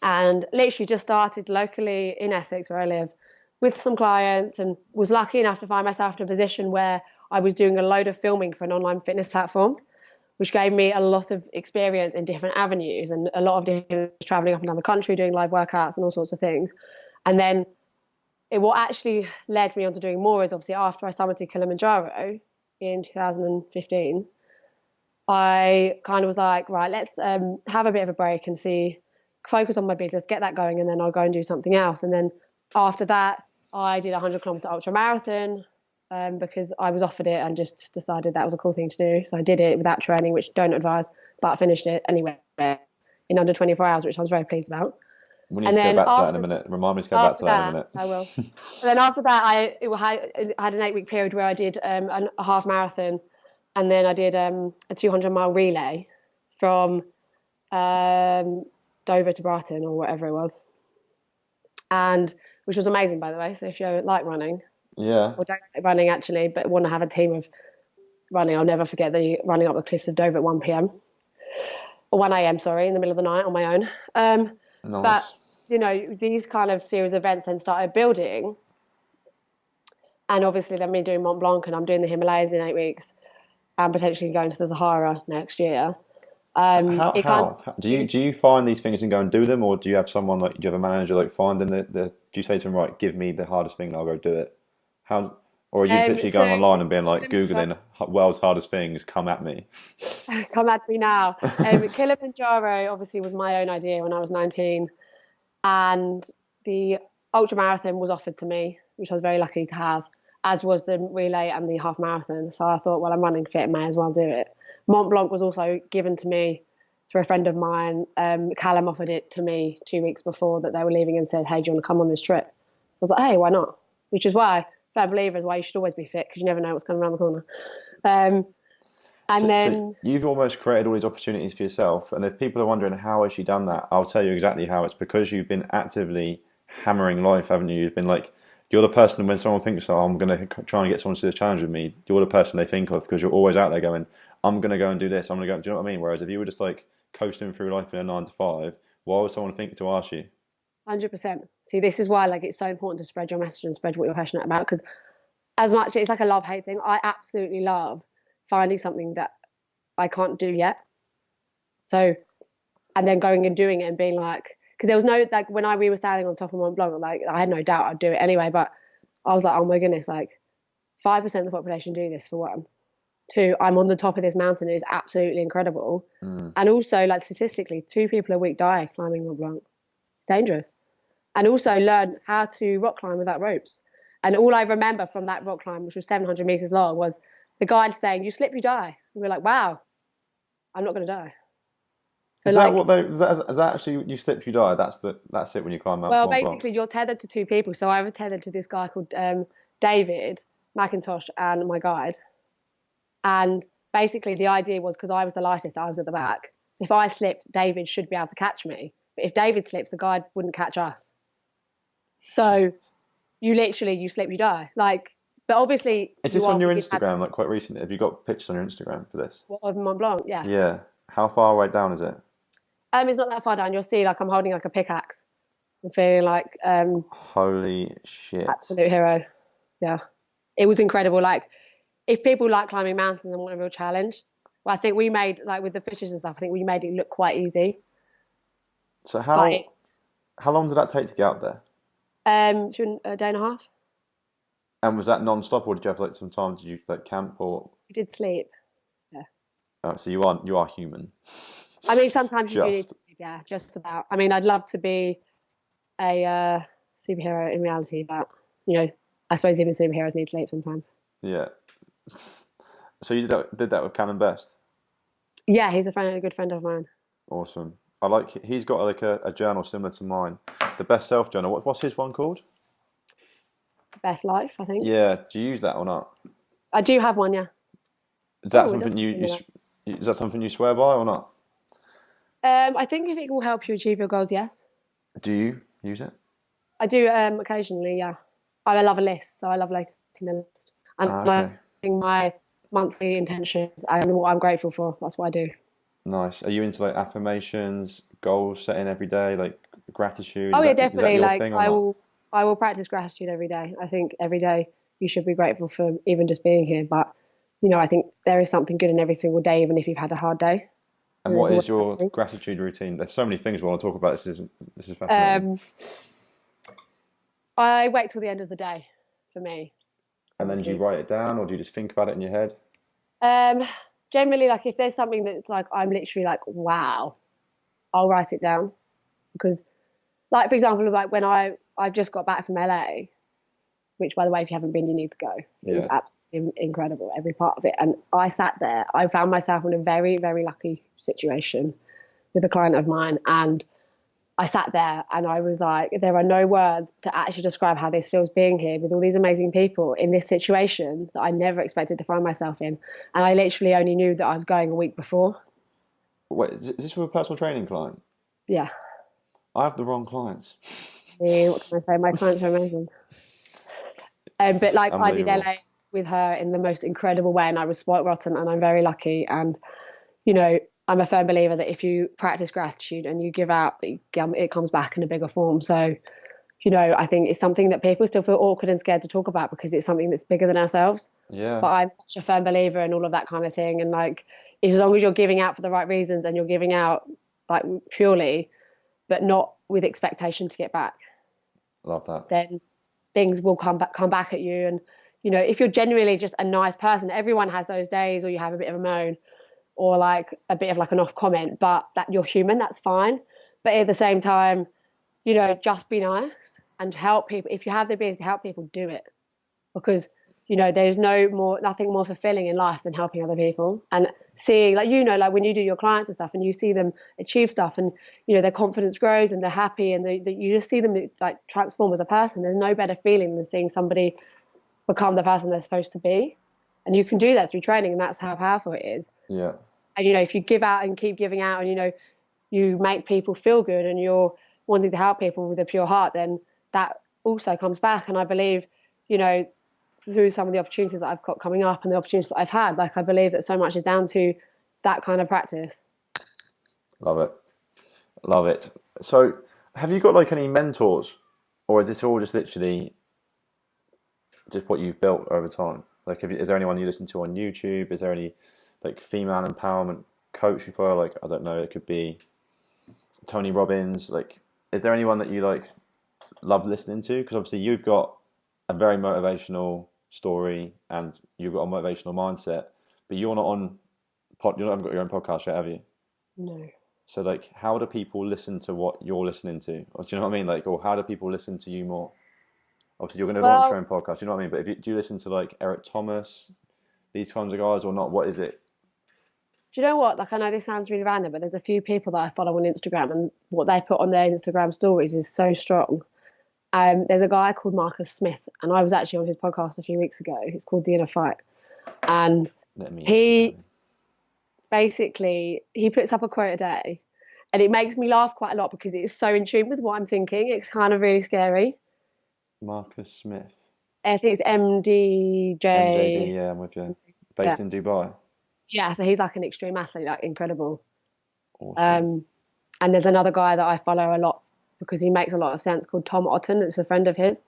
literally just started locally in Essex, where I live, with some clients, and was lucky enough to find myself in a position where I was doing a load of filming for an online fitness platform, which gave me a lot of experience in different avenues, and a lot of different traveling up and down the country, doing live workouts and all sorts of things. And then what actually led me on to doing more is, obviously, after I summited Kilimanjaro in 2015, I kind of was like, right, let's have a bit of a break and focus on my business, get that going, and then I'll go and do something else. And then after that, I did a 100-kilometer ultra marathon because I was offered it and just decided that was a cool thing to do. So I did it without training, which don't advise. but I finished it anyway in under 24 hours, which I was very pleased about. We need And to go then back to that in a after minute. Remind me to go back to that in a minute. I will. And then after that, I had an 8-week period where I did a half marathon, and then I did a 200-mile relay from Dover to Brighton or whatever it was, and which was amazing, by the way. So if you like running, Yeah. or don't like running actually, but want to have a team of running, I'll never forget the running up the cliffs of Dover at 1 p.m. or 1 a.m. Sorry, in the middle of the night on my own. Nice. But these kind of series of events then started building, and obviously then me doing Mont Blanc, and I'm doing the Himalayas in 8 weeks, and potentially going to the Sahara next year. How do you find these things and go and do them, or do you have someone like, do you have a manager like finding do you say to them, right, give me the hardest thing and I'll go do it? Or are you literally going online and being like Googling world's hardest things, come at me? Come at me now. Kilimanjaro obviously was my own idea when I was 19, and the ultra marathon was offered to me, which I was very lucky to have, as was the relay and the half marathon. So I thought, well, I'm running fit, may as well do it. Mont Blanc was also given to me through a friend of mine. Callum offered it to me 2 weeks before that they were leaving and said, hey, do you want to come on this trip? I was like, hey, why not? Which is why, firm believer, is why you should always be fit, because you never know what's coming around the corner. So you've almost created all these opportunities for yourself. And if people are wondering how has she done that, I'll tell you exactly how. It's because you've been actively hammering life, haven't you? You've been like, you're the person when someone thinks, oh, I'm going to try and get someone to do this challenge with me, you're the person they think of, because you're always out there going, I'm going to go and do this. I'm going to go. Do you know what I mean? Whereas if you were just like coasting through life in a 9 to 5, why would someone think to ask you? 100%. See, this is why it's so important to spread your message and spread what you're passionate about, because as much, it's like a love-hate thing. I absolutely love finding something that I can't do yet. So, and then going and doing it and being like, because there was no, when we were standing on top of Mont Blanc, I had no doubt I'd do it anyway, but I was like, oh my goodness, 5% of the population do this, for one. 2, I'm on the top of this mountain. It is absolutely incredible. And also, statistically, 2 people a week die climbing Mont Blanc. It's dangerous. And also learn how to rock climb without ropes. And all I remember from that rock climb, which was 700 meters long, was the guide saying, you slip, you die. And we're like, wow, I'm not going to die. So is that actually, you slip, you die? That's it when you climb Mont Blanc? Basically, you're tethered to 2 people. So I was tethered to this guy called David McIntosh and my guide. And basically the idea was, because I was the lightest, I was at the back. So if I slipped, David should be able to catch me. But if David slips, the guide wouldn't catch us. So you slip, you die. But obviously... Is this on your Instagram, quite recently? Have you got pictures on your Instagram for this? What, of Mont Blanc? Yeah. Yeah. How far away down is it? It's not that far down. You'll see, I'm holding a pickaxe. I'm feeling like... holy shit. Absolute hero. Yeah. It was incredible. If people like climbing mountains and want a real challenge, well, I think we made, with the fishes and stuff, I think we made it look quite easy. So how long did that take to get up there? A day and a half. And was that non-stop, or did you have some time to camp, or? We did sleep. Yeah. Oh, so you are human. I mean, sometimes you do need to sleep. Yeah, just about. I mean, I'd love to be a superhero in reality, but I suppose even superheroes need sleep sometimes. Yeah. So you did that with Canon Best? Yeah, he's a good friend of mine. Awesome. He's got a journal similar to mine, the Best Self Journal. What's his one called? Best Life, I think. Yeah. Do you use that or not? I do have one, yeah. Is that something you swear by or not? I think if it will help you achieve your goals, yes. Do you use it? I do occasionally, yeah. I love a list, so I love making a list. And writing my monthly intentions and what I'm grateful for. That's what I do. Nice. Are you into affirmations, goal setting every day, gratitude? Oh yeah, definitely. I will practice gratitude every day. I think every day you should be grateful for even just being here. But I think there is something good in every single day, even if you've had a hard day. And what is your gratitude routine? There's so many things we want to talk about. This is fascinating. I wait till the end of the day for me. And then do you write it down, or do you just think about it in your head? Generally, if there's something that's I'm literally wow, I'll write it down. Because, for example, when I've just got back from LA, which, by the way, if you haven't been, you need to go. It was Yeah. absolutely incredible, every part of it. And I sat there. I found myself in a very, very lucky situation with a client of mine, and I sat there and I was like, there are no words to actually describe how this feels being here with all these amazing people in this situation that I never expected to find myself in. And I literally only knew that I was going a week before. Wait, is this for a personal training client? Yeah. I have the wrong clients. I mean, what can I say? My clients are amazing. But like I did Unbelievable. LA with her in the most incredible way, and I was spoiled rotten, and I'm very lucky. And you know, I'm a firm believer that if you practice gratitude and you give out, it comes back in a bigger form. So, you know, I think it's something that people still feel awkward and scared to talk about because it's something that's bigger than ourselves. Yeah. But I'm such a firm believer in all of that kind of thing. And like, as long as you're giving out for the right reasons and you're giving out like purely, but not with expectation to get back, Love that. then things will come back at you. And you know, if you're genuinely just a nice person, everyone has those days, or you have a bit of a moan, or like a bit of like an off comment, but that you're human, that's fine. But at the same time, you know, just be nice and help people. If you have the ability to help people, do it, because you know there's nothing more fulfilling in life than helping other people and seeing, like, you know, like when you do your clients and stuff and you see them achieve stuff and you know their confidence grows and they're happy and you just see them like transform as a person. There's no better feeling than seeing somebody become the person they're supposed to be, and you can do that through training, and that's how powerful it is. Yeah. And you know, if you give out and keep giving out, and you know, you make people feel good, and you're wanting to help people with a pure heart, then that also comes back. And I believe, you know, through some of the opportunities that I've got coming up and the opportunities that I've had, like I believe that so much is down to that kind of practice. Love it. Love it. So, have you got like any mentors, or is this all just literally just what you've built over time? Like, is there anyone you listen to on YouTube? Is there any like female empowerment coach you follow? Like, I don't know, it could be Tony Robbins. Like, is there anyone that you like love listening to? Because obviously you've got a very motivational story and you've got a motivational mindset, but you're not on you haven't got your own podcast yet, have you? No. So like, how do people listen to what you're listening to? Or do you know what I mean? Like, or how do people listen to you more? Obviously, you're going to launch your own podcast. You know what I mean? But do you listen to like Eric Thomas, these kinds of guys, or not? What is it? Do you know what? Like, I know this sounds really random, but there's a few people that I follow on Instagram, and what they put on their Instagram stories is so strong. There's a guy called Marcus Smith, and I was actually on his podcast a few weeks ago. It's called The Inner Fight, and he basically he puts up a quote a day, and it makes me laugh quite a lot because it's so in tune with what I'm thinking. It's kind of really scary. Marcus Smith. I think it's MDJ. MJD, yeah, I'm with you. Based in Dubai. Yeah, so he's like an extreme athlete, like incredible. Awesome. And there's another guy that I follow a lot because he makes a lot of sense, called Tom Otten. It's a friend of his.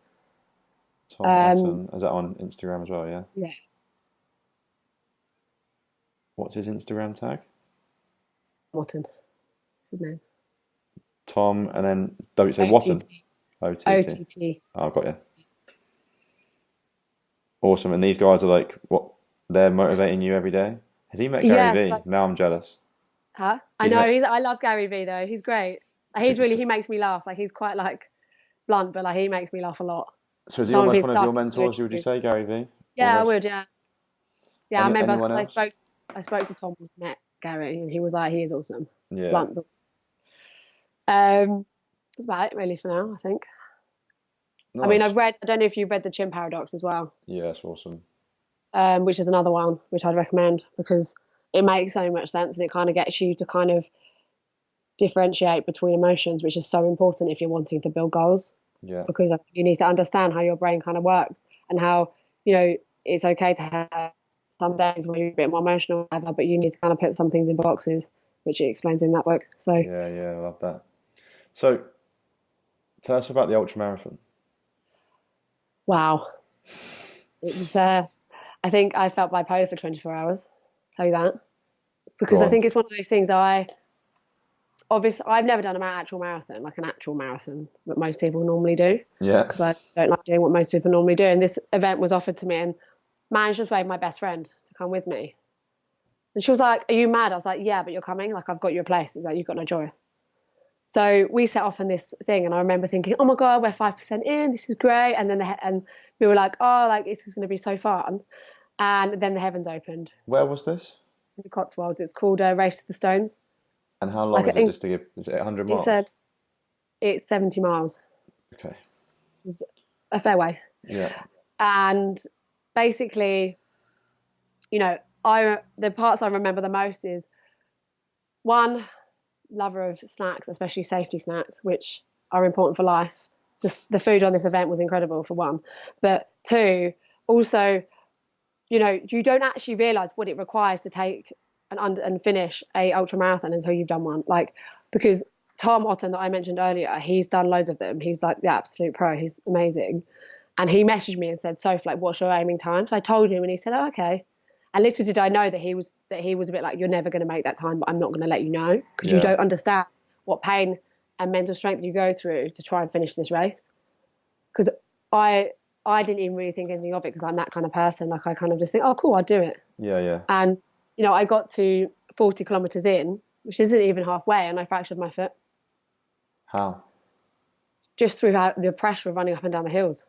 Tom Otten. Is that on Instagram as well, yeah? Yeah. What's his Instagram tag? Otten. What's his name? Tom, and then don't you say Watton? OTT. OTT. Oh, I've got you. Awesome. And these guys are like, what? They're motivating you every day? Has he met Gary Vee? Like, now I'm jealous. Huh? I know. I love Gary Vee though. He's great. Like, he makes me laugh. Like, he's quite like blunt, but like he makes me laugh a lot. So is he almost one of your mentors? Would you say Gary Vee? Yeah, I would. Yeah. Yeah, I remember because I spoke to Tom, met Gary, and he was like, he is awesome. Yeah. Blunt, but that's about it really for now, I think. Nice. I mean, I don't know if you've read the Chimp Paradox as well. Yeah, it's awesome. Which is another one which I'd recommend because it makes so much sense and it kind of gets you to kind of differentiate between emotions, which is so important if you're wanting to build goals. Yeah. Because you need to understand how your brain kind of works and how, you know, it's okay to have some days where you're a bit more emotional, whatever, but you need to kind of put some things in boxes, which it explains in that book. So yeah, I love that. So tell us about the ultra marathon. Wow. It was I think I felt bipolar for 24 hours. I'll tell you that. Because I think it's one of those things obviously I've never done an actual marathon, like an actual marathon that most people normally do. Yeah. Because I don't like doing what most people normally do. And this event was offered to me and managed to persuade my best friend to come with me. And she was like, "Are you mad?" I was like, "Yeah, but you're coming. Like, I've got you a place." It's like, "You've got no choice." So we set off on this thing, and I remember thinking, "Oh my God, we're 5% in. This is great." And then and we were like, "Oh, like this is going to be so fun." And then the heavens opened. Where was this? In the Cotswolds. It's called Race to the Stones. And how long Like is it just to give? Is it 100 it's miles? a it's 70 miles. Okay. It's a fair way. Yeah. And basically, the parts I remember the most is one, lover of snacks, especially safety snacks, which are important for life. The food on this event was incredible for one, but two, also, you don't actually realize what it requires to take and finish a ultra marathon until you've done one. Like, because Tom Otten that I mentioned earlier, he's done loads of them. He's like the absolute pro. He's amazing. And he messaged me and said, "Soph, like, what's your aiming time?" So I told him, and he said, "Oh, okay." And little did I know that he was a bit like, "You're never going to make that time, but I'm not going to let you know because you don't understand what pain and mental strength you go through to try and finish this race." Because I didn't even really think anything of it because I'm that kind of person. Like, I kind of just think, "Oh, cool, I'll do it." Yeah, yeah. And I got to 40 kilometers in, which isn't even halfway, and I fractured my foot. How? Just through the pressure of running up and down the hills.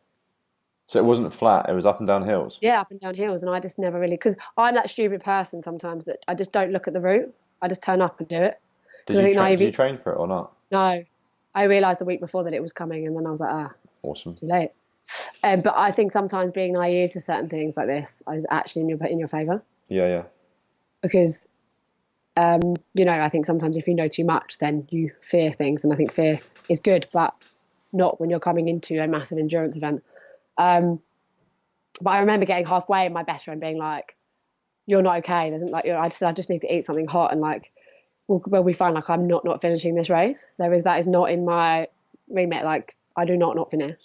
So it wasn't flat, it was up and down hills? Yeah, up and down hills, and I just never really, because I'm that stupid person sometimes that I just don't look at the route. I just turn up and do it. Did you train for it or not? No, I realised the week before that it was coming, and then I was like, awesome, too late. But I think sometimes being naive to certain things like this is actually in your favour. Yeah, yeah. Because, I think sometimes if you know too much, then you fear things, and I think fear is good, but not when you're coming into a massive endurance event. But I remember getting halfway and my best friend being like, "You're not okay. There's like, I just need to eat something hot, and like, we'll be fine. Like, I'm not finishing this race. That is not in my remit. Like, I do not finish."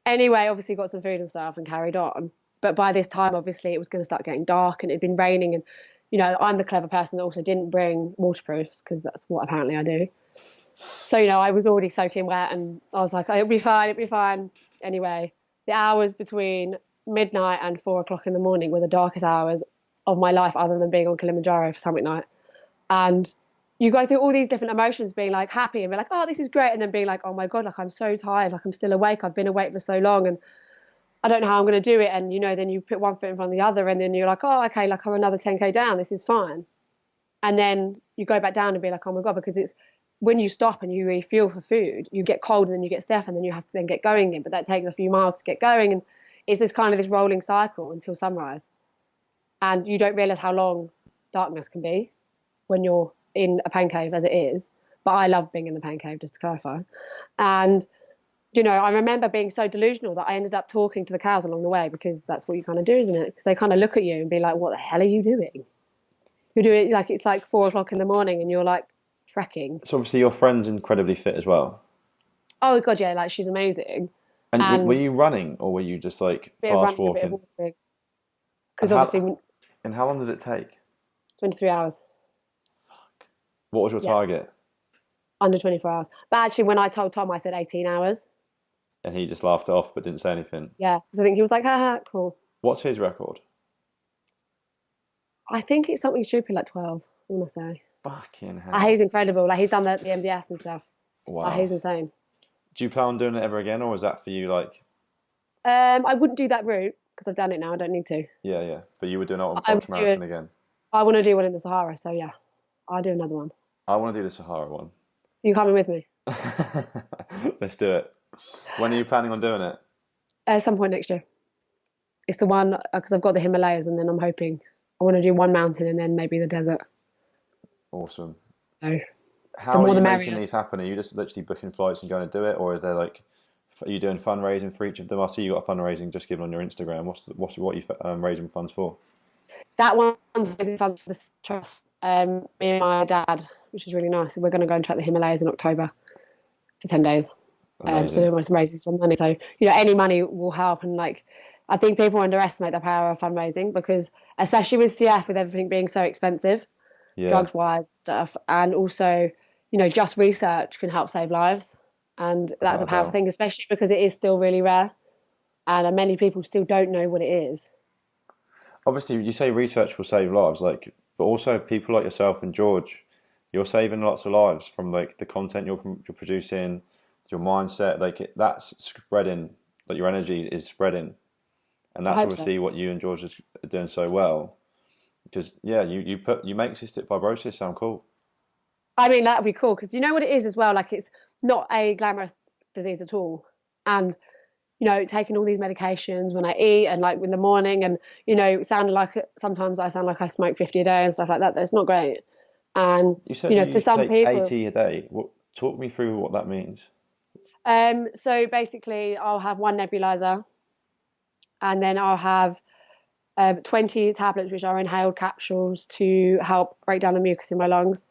Anyway, obviously got some food and stuff and carried on. But by this time, obviously, it was going to start getting dark, and it'd been raining, and I'm the clever person that also didn't bring waterproofs because that's what apparently I do. So I was already soaking wet, and I was like, "It'll be fine. It'll be fine." Anyway, the hours between midnight and 4 o'clock in the morning were the darkest hours of my life, other than being on Kilimanjaro for Summit Night. And you go through all these different emotions, being like happy and be like, "Oh, this is great," and then being like, "Oh my God, like, I'm so tired, like, I'm still awake. I've been awake for so long, and I don't know how I'm going to do it." And then you put one foot in front of the other, and then you're like, "Oh, okay, like, I'm another 10K down. This is fine." And then you go back down and be like, "Oh my God," because it's when you stop and you refuel for food, you get cold and then you get stiff and then you have to then get going again. But that takes a few miles to get going, and it's this rolling cycle until sunrise. And you don't realize how long darkness can be when you're in a pain cave, as it is. But I love being in the pain cave, just to clarify. And I remember being so delusional that I ended up talking to the cows along the way, because that's what you kind of do, isn't it? Because they kind of look at you and be like, "What the hell are you doing?" You're doing, like, it's like 4 o'clock in the morning and you're like trekking. So obviously your friend's incredibly fit as well. Oh God, yeah, like, she's amazing. And were you running, or were you just like fast walking? Because obviously, And how long did it take? 23 hours. Fuck. What was your target? Under 24 hours. But actually, when I told Tom, I said 18 hours. And he just laughed it off but didn't say anything. Yeah, because I think he was like, "Haha, cool." What's his record? I think it's something stupid like 12, I want to say. Fucking hell. Like, he's incredible. Like, he's done the MDS and stuff. Wow. Like, he's insane. Do you plan on doing it ever again, or is that for you like? I wouldn't do that route because I've done it now. I don't need to. Yeah, yeah. But you would do an ultra marathon again. I want to do one in the Sahara, so yeah, I'll do another one. I want to do the Sahara one. You coming with me? Let's do it. When are you planning on doing it? At some point next year. It's the one because I've got the Himalayas, and then I'm hoping I want to do one mountain and then maybe the desert. Awesome. So how are you making these happen? Are you just literally booking flights and going to do it, or is there like, are you doing fundraising for each of them? I see you got a fundraising just given on your Instagram. What are you raising funds for? That one's raising funds for the trust. Me and my dad, which is really nice. We're going to go and track the Himalayas in October for 10 days. So we're raising some money. So any money will help, and like, I think people underestimate the power of fundraising, because especially with CF, with everything being so expensive, drugs wise stuff, and also just research can help save lives, and that's a powerful thing, especially because it is still really rare, and many people still don't know what it is. Obviously, you say research will save lives, like, but also people like yourself and George, you're saving lots of lives from like the content you're producing, your mindset, like that's spreading, like your energy is spreading, and I that's hope so. obviously what you and George are doing so well. Because yeah, you make cystic fibrosis sound cool. I mean, that would be cool because you know what it is as well. Like, it's not a glamorous disease at all. And, taking all these medications when I eat and like in the morning and, sounding like sometimes I sound like I smoke 50 a day and stuff like that. That's not great. And, You said for you some take people, 80 a day. Talk me through what that means. so basically I'll have one nebulizer and then I'll have 20 tablets, which are inhaled capsules to help break down the mucus in my lungs.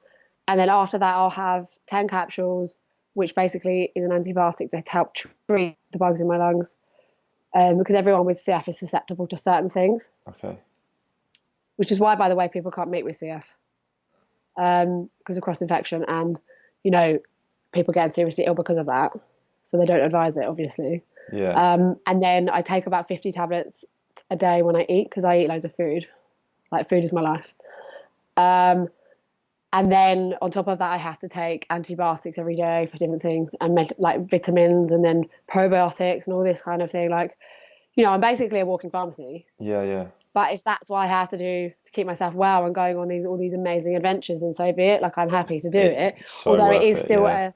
And then after that, I'll have 10 capsules, which basically is an antibiotic to help treat the bugs in my lungs. Because everyone with CF is susceptible to certain things, Okay. which is why, by the way, people can't meet with CF because of cross infection. And, people getting seriously ill because of that. So they don't advise it, obviously. Yeah. And then I take about 50 tablets a day when I eat because I eat loads of food. Like, food is my life. And then on top of that, I have to take antibiotics every day for different things and like vitamins and then probiotics and all this kind of thing. Like, I'm basically a walking pharmacy. Yeah. Yeah. But if that's what I have to do to keep myself well and going on all these amazing adventures, then so be it. Like, I'm happy to do it. It's so Although it worth is it. still Yeah.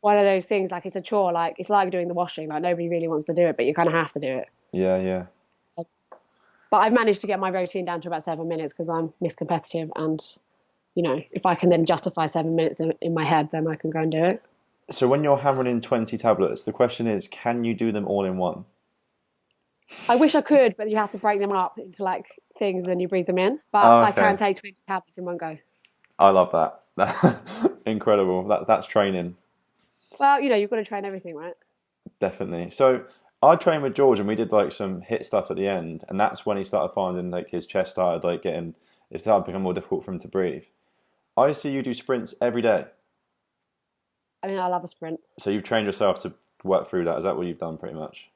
one of those things, like it's a chore. Like, it's like doing the washing. Like, nobody really wants to do it, but you kind of have to do it. Yeah. Yeah. But I've managed to get my routine down to about 7 minutes because I'm Miss Competitive and if I can then justify 7 minutes in my head, then I can go and do it. So when you're hammering in 20 tablets, the question is, can you do them all in one? I wish I could, but you have to break them up into like things and then you breathe them in. But Oh, I can okay. take 20 tablets in one go. I love that. Incredible. That's training. Well, you've got to train everything, right? Definitely. So I trained with George and we did like some hit stuff at the end, and that's when he started finding like his chest started like getting it started becoming more difficult for him to breathe. I see you do sprints every day. I mean, I love a sprint. So you've trained yourself to work through that. Is that what you've done pretty much?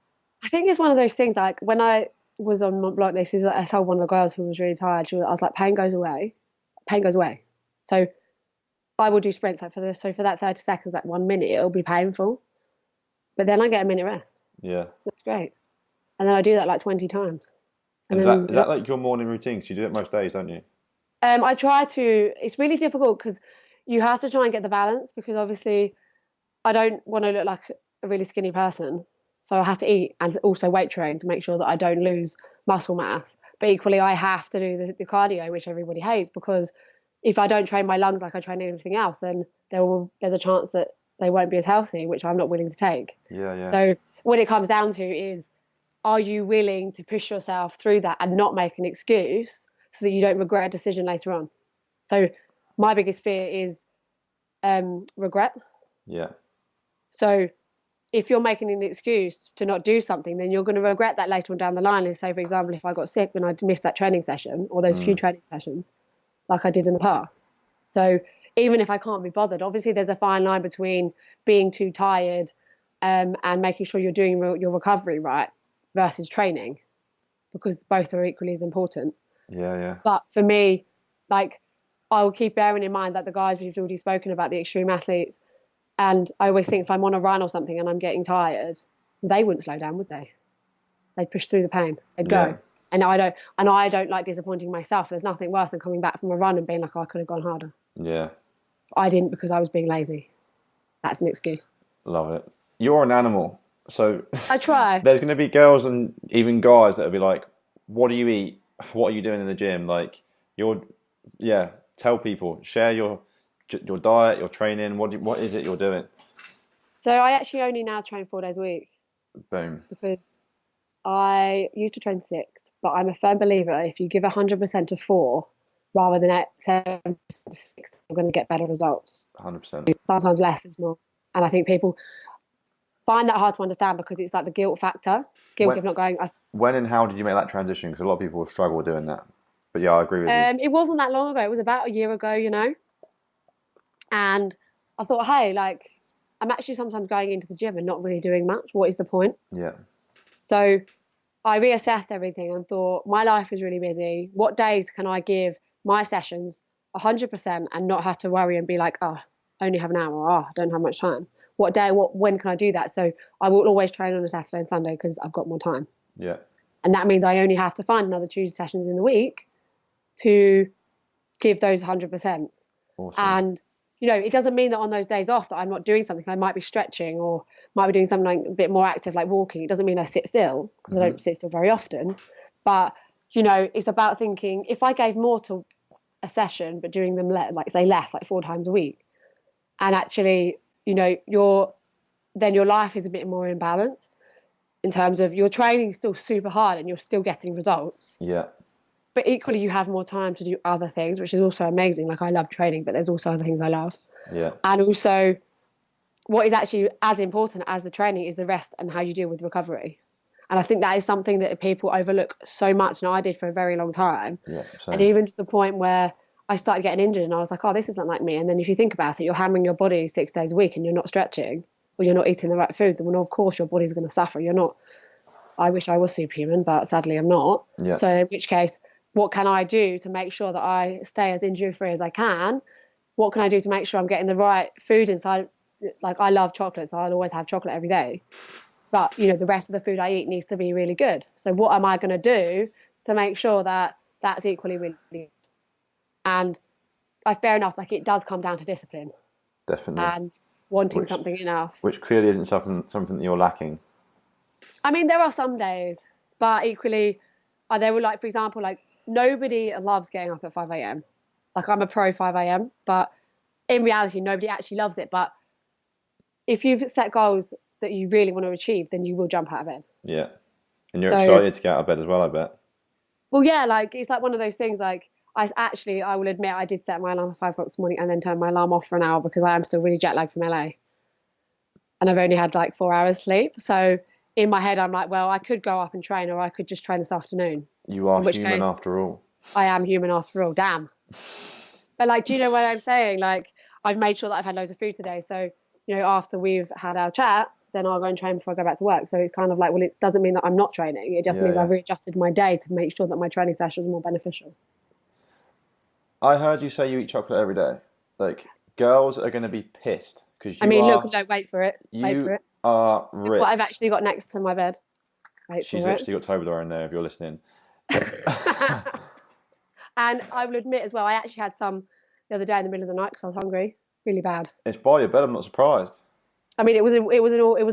I think it's one of those things like when I was on Mont Blanc, I told one of the girls who was really tired, I was like, pain goes away. Pain goes away. So I will do sprints like for that 30 seconds, like 1 minute, it'll be painful. But then I get a minute rest. Yeah. That's great. And then I do that like 20 times. And And is that like your morning routine? 'Cause you do it most days, don't you? I try to, it's really difficult because you have to try and get the balance because obviously I don't want to look like a really skinny person. So I have to eat and also weight train to make sure that I don't lose muscle mass. But equally, I have to do the cardio, which everybody hates, because if I don't train my lungs like I train everything else, then there's a chance that they won't be as healthy, which I'm not willing to take. Yeah, yeah. So what it comes down to is, are you willing to push yourself through that and not make an excuse so that you don't regret a decision later on? So my biggest fear is regret. Yeah. So if you're making an excuse to not do something, then you're going to regret that later on down the line. And say, for example, if I got sick, then I'd miss that training session or those few training sessions like I did in the past. So even if I can't be bothered, obviously there's a fine line between being too tired and making sure you're doing your recovery right versus training, because both are equally as important. Yeah, yeah. But for me, like, I will keep bearing in mind that the guys we've already spoken about, the extreme athletes, and I always think if I'm on a run or something and I'm getting tired, they wouldn't slow down, would they? They'd push through the pain. They'd go. Yeah. And I don't like disappointing myself. There's nothing worse than coming back from a run and being like, oh, I could have gone harder. Yeah. I didn't because I was being lazy. That's an excuse. Love it. You're an animal. So I try. there's going to be girls and even guys that will be like, what do you eat? What are you doing in the gym? Like, tell people, share your diet, your training. What is it you're doing? So I actually only now train 4 days a week Boom. because I used to train 6, but I'm a firm believer if you give 100% to 4 rather than 7% to 6, you're going to get better results. 100%. Sometimes less is more. And I think people find that hard to understand because it's like the guilt factor. Guilt of not going. When and how did you make that transition? Because a lot of people struggle doing that. But yeah, I agree with you. It wasn't that long ago. It was about a year ago, And I thought, hey, like, I'm actually sometimes going into the gym and not really doing much. What is the point? Yeah. So I reassessed everything and thought, my life is really busy. What days can I give my sessions 100% and not have to worry and be like, oh, I only have an hour, oh, I don't have much time. When can I do that? So I will always train on a Saturday and Sunday because I've got more time. Yeah. And that means I only have to find another 2 sessions in the week to give those 100%. Awesome. And, it doesn't mean that on those days off that I'm not doing something. I might be stretching or might be doing something like a bit more active, like walking. It doesn't mean I sit still because I don't sit still very often. But, it's about thinking if I gave more to a session, but doing them less, like 4 times a week, and actually, then your life is a bit more in balance in terms of your training is still super hard and you're still getting results. Yeah. But equally, you have more time to do other things, which is also amazing. Like I love training, but there's also other things I love. Yeah. And also, what is actually as important as the training is the rest and how you deal with recovery. And I think that is something that people overlook so much. And I did for a very long time. Yeah. Same. And even to the point where I started getting injured and I was like, oh, this isn't like me. And then if you think about it, you're hammering your body 6 days a week and you're not stretching or you're not eating the right food, then of course your body's going to suffer. I wish I was superhuman, but sadly I'm not. Yeah. So in which case, what can I do to make sure that I stay as injury free as I can? What can I do to make sure I'm getting the right food inside? Like I love chocolate, so I'll always have chocolate every day. But, the rest of the food I eat needs to be really good. So what am I going to do to make sure that that's equally really good? And fair enough, like it does come down to discipline. Definitely. And wanting something enough. Which clearly isn't something that you're lacking. I mean, there are some days, but equally, there were for example, nobody loves getting up at 5 a.m. Like I'm a pro 5 a.m., but in reality, nobody actually loves it. But if you've set goals that you really want to achieve, then you will jump out of bed. Yeah. And you're excited to get out of bed as well, I bet. Well, yeah, it's like one of those things, I will admit I did set my alarm at 5 o'clock this morning and then turn my alarm off for an hour because I am still really jet lagged from LA. And I've only had 4 hours sleep. So in my head, I'm like, well, I could go up and train or I could just train this afternoon. You are human after all. I am human after all, damn. But do you know what I'm saying? I've made sure that I've had loads of food today. So, after we've had our chat, then I'll go and train before I go back to work. So it's kind of well, it doesn't mean that I'm not training. It just means I've readjusted my day to make sure that my training sessions are more beneficial. I heard you say you eat chocolate every day. Girls are going to be pissed because wait for it. Wait for it. Are ripped. What I've actually got next to my bed. She's literally got Toblerone in there if you're listening. And I will admit as well, I actually had some the other day in the middle of the night because I was hungry, really bad. It's by your bed. I'm not surprised. I mean, it was a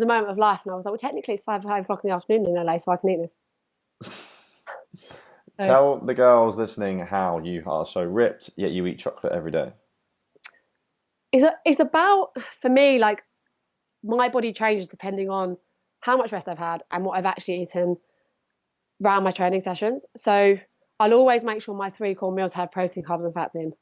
moment of life, and I was like, well, technically it's 5 o'clock in the afternoon in LA, so I can eat this. Tell the girls listening how you are so ripped, yet you eat chocolate every day. It's about, for me, my body changes depending on how much rest I've had and what I've actually eaten around my training sessions. So I'll always make sure my 3 core meals have protein, carbs, and fats in.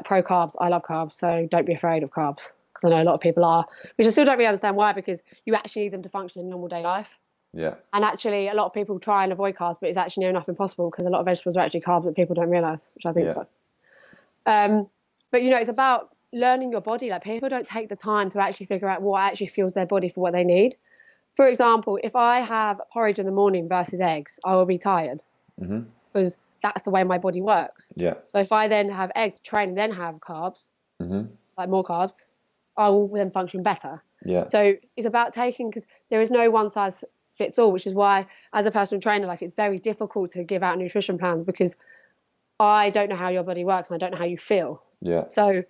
Pro carbs, I love carbs, so don't be afraid of carbs, because I know a lot of people are, which I still don't really understand why, because you actually need them to function in normal day life. Yeah. And actually, a lot of people try and avoid carbs, but it's actually near enough impossible because a lot of vegetables are actually carbs that people don't realise, which I think is good. But it's about learning your body. People don't take the time to actually figure out what actually fuels their body for what they need. For example, if I have porridge in the morning versus eggs, I will be tired because that's the way my body works. Yeah. So if I then have eggs to train and then have carbs, more carbs, I will then function better. Yeah. So it's about because there is no one size fits all, which is why as a personal trainer, it's very difficult to give out nutrition plans because I don't know how your body works and I don't know how you feel. Yeah. So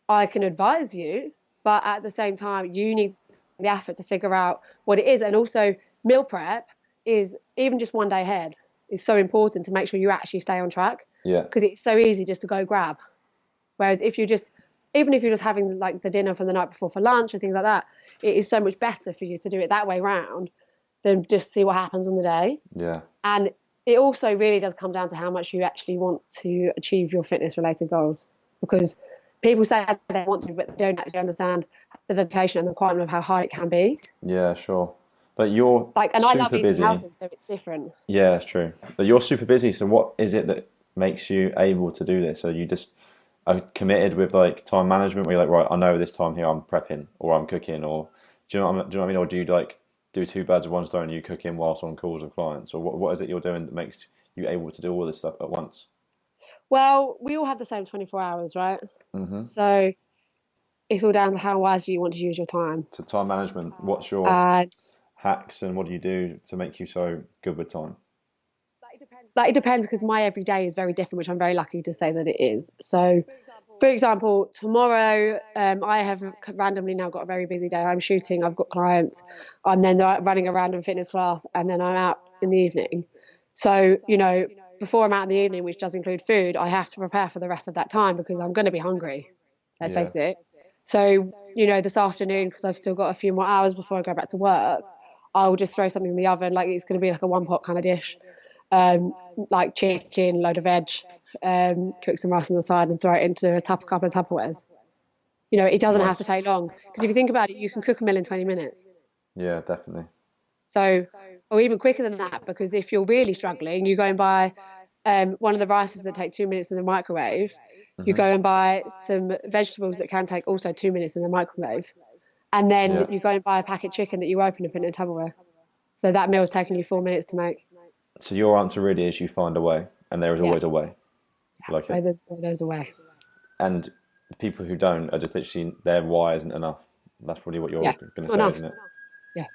I can advise you, but at the same time, you need the effort to figure out what it is. And also meal prep is even just one day ahead is so important to make sure you actually stay on track. Yeah. Because it's so easy just to go grab. Whereas if you're just having the dinner from the night before for lunch and things like that, it is so much better for you to do it that way round than just see what happens on the day. Yeah. And it also really does come down to how much you actually want to achieve your fitness related goals, because people say they want to, but they don't actually understand the dedication and the requirement of how hard it can be. Yeah, sure. But you're and super I love eating busy. healthy, so it's different. Yeah, that's true. But you're super busy. So what is it that makes you able to do this? So you just are committed with time management, where you're right, I know this time here I'm prepping or I'm cooking, or do you know what I mean? Or do you do 2 birds with one stone? You cook in whilst on calls with clients, or what is it you're doing that makes you able to do all this stuff at once? Well, we all have the same 24 hours, right? Mm-hmm. So it's all down to how wisely you want to use your time. So time management, what's your And hacks and what do you do to make you so good with time? it depends because my everyday is very different, which I'm very lucky to say that it is. So, for example, tomorrow I have randomly now got a very busy day. I'm shooting, I've got clients, I'm then running a random fitness class, and then I'm out in the evening. So, before I'm out in the evening, which does include food, I have to prepare for the rest of that time because I'm going to be hungry. Let's Yeah. face it. So, this afternoon, because I've still got a few more hours before I go back to work, I'll just throw something in the oven. Like it's going to be like a one pot kind of dish, like chicken, load of veg, cook some rice on the side and throw it into a couple of Tupperwares. It doesn't have to Nice. take long because if you think about it, you can cook a meal in 20 minutes. Yeah, definitely. So, or even quicker than that, because if you're really struggling, you go and buy one of the rices that take 2 minutes in the microwave. You Mm-hmm. go and buy some vegetables that can take also 2 minutes in the microwave. And then Yeah. you go and buy a packet chicken that you open and put in a Tupperware. So that meal's taken you 4 minutes to make. So your answer really is you find a way, and there is Yeah, always a way. Like it. there's a way. And the people who don't are just literally their why isn't enough. That's probably what you're Yeah, going it's to not say, enough. isn't it? Yeah.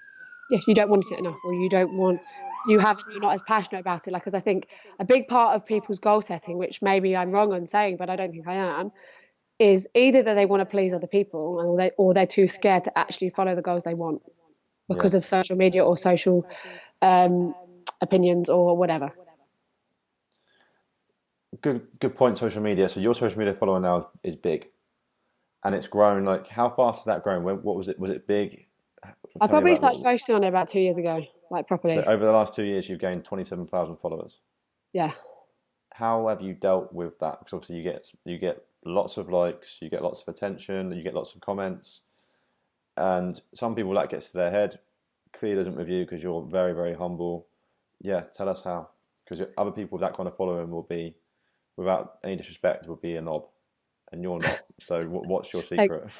Yeah, you don't want it enough, or you're not as passionate about it. Like, because I think a big part of people's goal setting, which maybe I'm wrong on saying, but I don't think I am, is either that they want to please other people, or they're too scared to actually follow the goals they want Yeah. because of social media or social um, opinions or whatever. Good point. Social media. So your social media follower now is big, and it's grown. Like, how fast has that grown? What was it? Was it big? I Tell me probably about started what. focusing on it about 2 years ago, like So properly. over the last 2 years, you've gained 27,000 followers. Yeah. How have you dealt with that? Because obviously you get lots of likes, you get lots of attention, you get lots of comments, and some people that gets to their head. Clearly doesn't with you because you're very very humble. Yeah, tell us how. Because other people with that kind of following will be, without any disrespect, will be a knob, and you're not. So what's your Thanks. secret?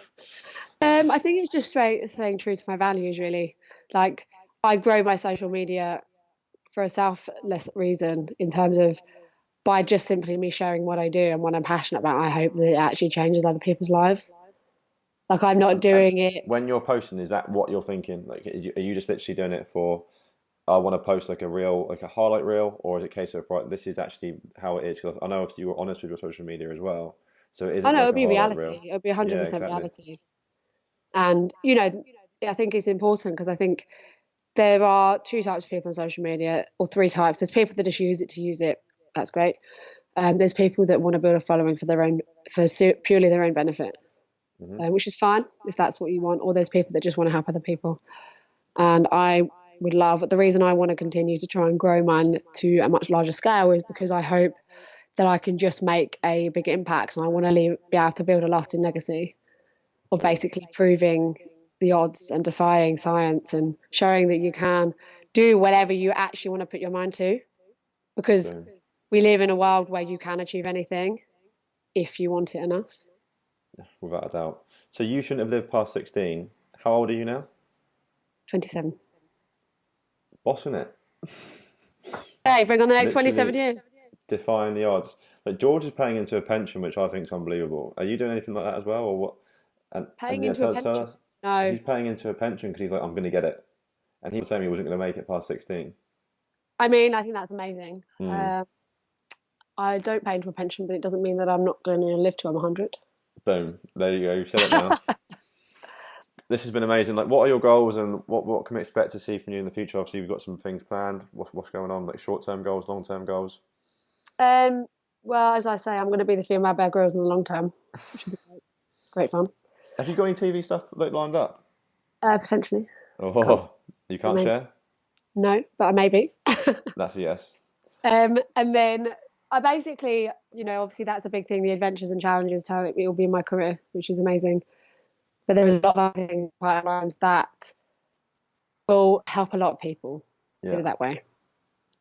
I think it's just straight staying true to my values, really. Like, I grow my social media for a selfless reason in terms of by just simply me sharing what I do and what I'm passionate about. I hope that it actually changes other people's lives. Like, I'm not And doing it. when you're posting, is that what you're thinking? Like, are you just literally doing it for? I want to post like a reel, like a highlight reel, or is it a case of right? This is actually how it is. Because I know obviously you were honest with your social media as well. So is I it know it'll like a be highlight reel? reality. It'll be Yeah, 100% exactly. reality. And, I think it's important because I think there are two types of people on social media, or three types. There's people that just use it to use it. That's great. There's people that want to build a following purely their own benefit, Hmm. which is fine if that's what you want. Or there's people that just want to help other people. And I would love the reason I want to continue to try and grow mine to a much larger scale is because I hope that I can just make a big impact, and I want to be able to build a lasting legacy of Yeah. basically proving the odds and defying science and showing that you can do whatever you actually want to put your mind to, because Boom. we live in a world where you can achieve anything if you want it enough. Without a doubt. So you shouldn't have lived past 16. How old are you now? 27. Bossing it. Hey, bring on the next 27 Literally years. defying the odds. Like George is paying into a pension, which I think is unbelievable. Are you doing anything like that as well, or what? And Paying yeah, into a tell pension? us. No. He's paying into a pension because he's like, I'm going to get it, and he was saying he wasn't going to make it past 16. I mean, I think that's amazing. Hmm. I don't pay into a pension, but it doesn't mean that I'm not going to live till I'm 100. Boom. There you go. You've said it now. This has been amazing. Like, what are your goals, and what can we expect to see from you in the future? Obviously, we've got some things planned. What's going on? Like short term goals, long term goals. Um, well, as I say, I'm going to be the female Bear Grylls in the long term, which will be great fun. Have you got any TV stuff like lined up? Potentially. Can't say. Oh, you I can't mean, share? no, but I may be. That's a yes. And then I basically, obviously that's a big thing, the adventures and challenges, how it will be in my career, which is amazing. But there is a lot of other things around that will help a lot of people, put Yeah. it that way.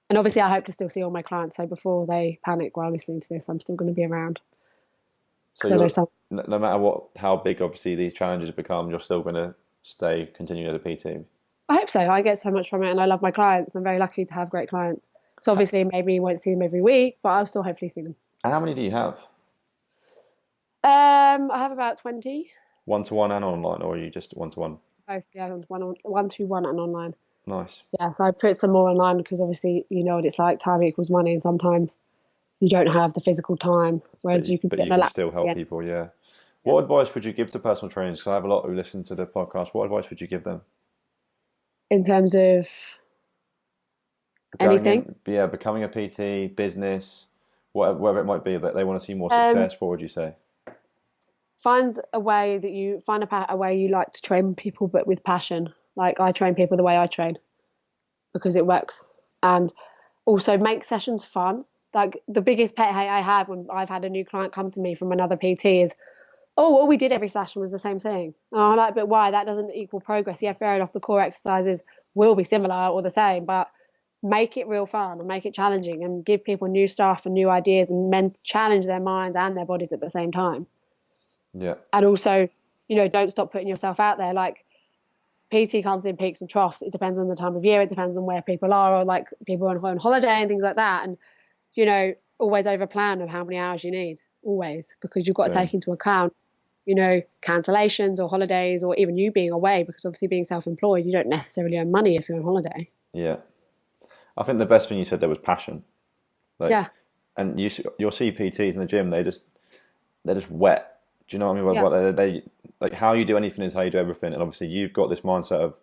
And obviously I hope to still see all my clients. So before they panic while listening to this, I'm still going to be around. So Because I know you're some. no matter how big obviously these challenges become, you're still going to continue as a PT. I hope so. I get so much from it and I love my clients. I'm very lucky to have great clients. So obviously maybe you won't see them every week, but I'll still hopefully see them. And how many do you have? I have about 20. One-to-one and online, or are you just one-to-one? Both, yeah, one to one and online. Nice. Yeah, so I put some more online because obviously you know what it's like. Time equals money, and sometimes you don't have the physical time, whereas you can But sit you on a can laptop. still help Yeah, people, yeah. yeah. What advice would you give to personal trainers? Because I have a lot who listen to the podcast. What advice would you give them? In terms of Going anything, in, yeah, becoming a PT, business, whatever it might be, that they want to see more um, success. What would you say? find a way that you find a way you like to train people, but with passion. Like I train people the way I train because it works, and also make sessions fun. Like the biggest pet hate I have when I've had a new client come to me from another PT is, oh, all we did every session was the same thing. And I'm like, but why? That doesn't equal progress. Yeah, fair enough. The core exercises will be similar or the same, but make it real fun and make it challenging and give people new stuff and new ideas and challenge their minds and their bodies at the same time. Yeah, And also, don't stop putting yourself out there. Like PT comes in peaks and troughs. It depends on the time of year. It depends on where people are, or like people are on holiday and things like that. And always over plan of how many hours you need, always, because you've got to boom. take into account, cancellations or holidays, or even you being away, because obviously being self-employed, you don't necessarily earn money if you're on holiday. Yeah. I think the best thing you said there was passion. Like, Yeah, and you'll see PTs in the gym, they're just wet. Do you know what I mean? yeah, They like how you do anything is how you do everything. And obviously you've got this mindset of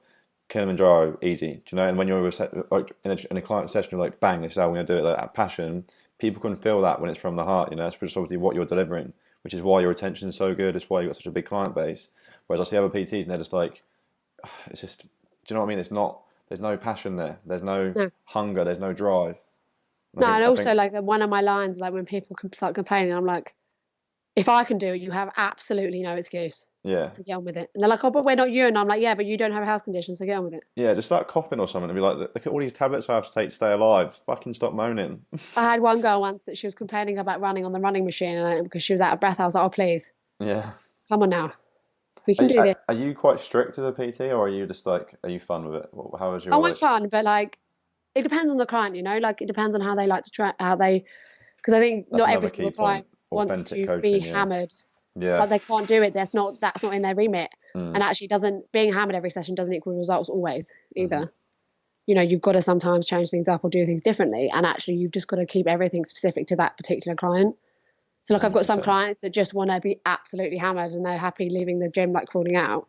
Kilimanjaro easy. Do you know? And when you're like in a client session, you're like, bang, this is how we're gonna do it. Like that passion, people can feel that when it's from the heart. That's just obviously what you're delivering, which is why your retention is so good. It's why you've got such a big client base. Whereas I see other PTs and they're just like, it's just, do you know what I mean? It's not. There's no passion there. There's no no. hunger. There's no drive. No, and I also think, like one of my lines, like when people start complaining, I'm like, if I can do it, you have absolutely no excuse. yeah, So get on with it. And they're like, oh, but we're not you. And I'm like, yeah, but you don't have a health condition, so get on with it. yeah, just start coughing or something and be like, look at all these tablets I have to take to stay alive. Fucking stop moaning. I had one girl once that she was complaining about running on the running machine, and because she was out of breath, I was like, oh, please, Yeah. come on now. We can do Are this. you quite strict as a PT, or are you just like, are you fun with it? How is I your want like? fun, but like, it depends on the client, like it depends on how they like to try, because I think That's not another every key single point. client wants Authentic to be coaching, yeah, hammered, yeah, but they can't do it. That's not in their remit. And mm, actually being hammered every session doesn't equal results always hmm, either. You've got to sometimes change things up or do things differently. And actually you've just got to keep everything specific to that particular client. So like I've got some 100%. clients that just want to be absolutely hammered and they're happy leaving the gym like crawling out.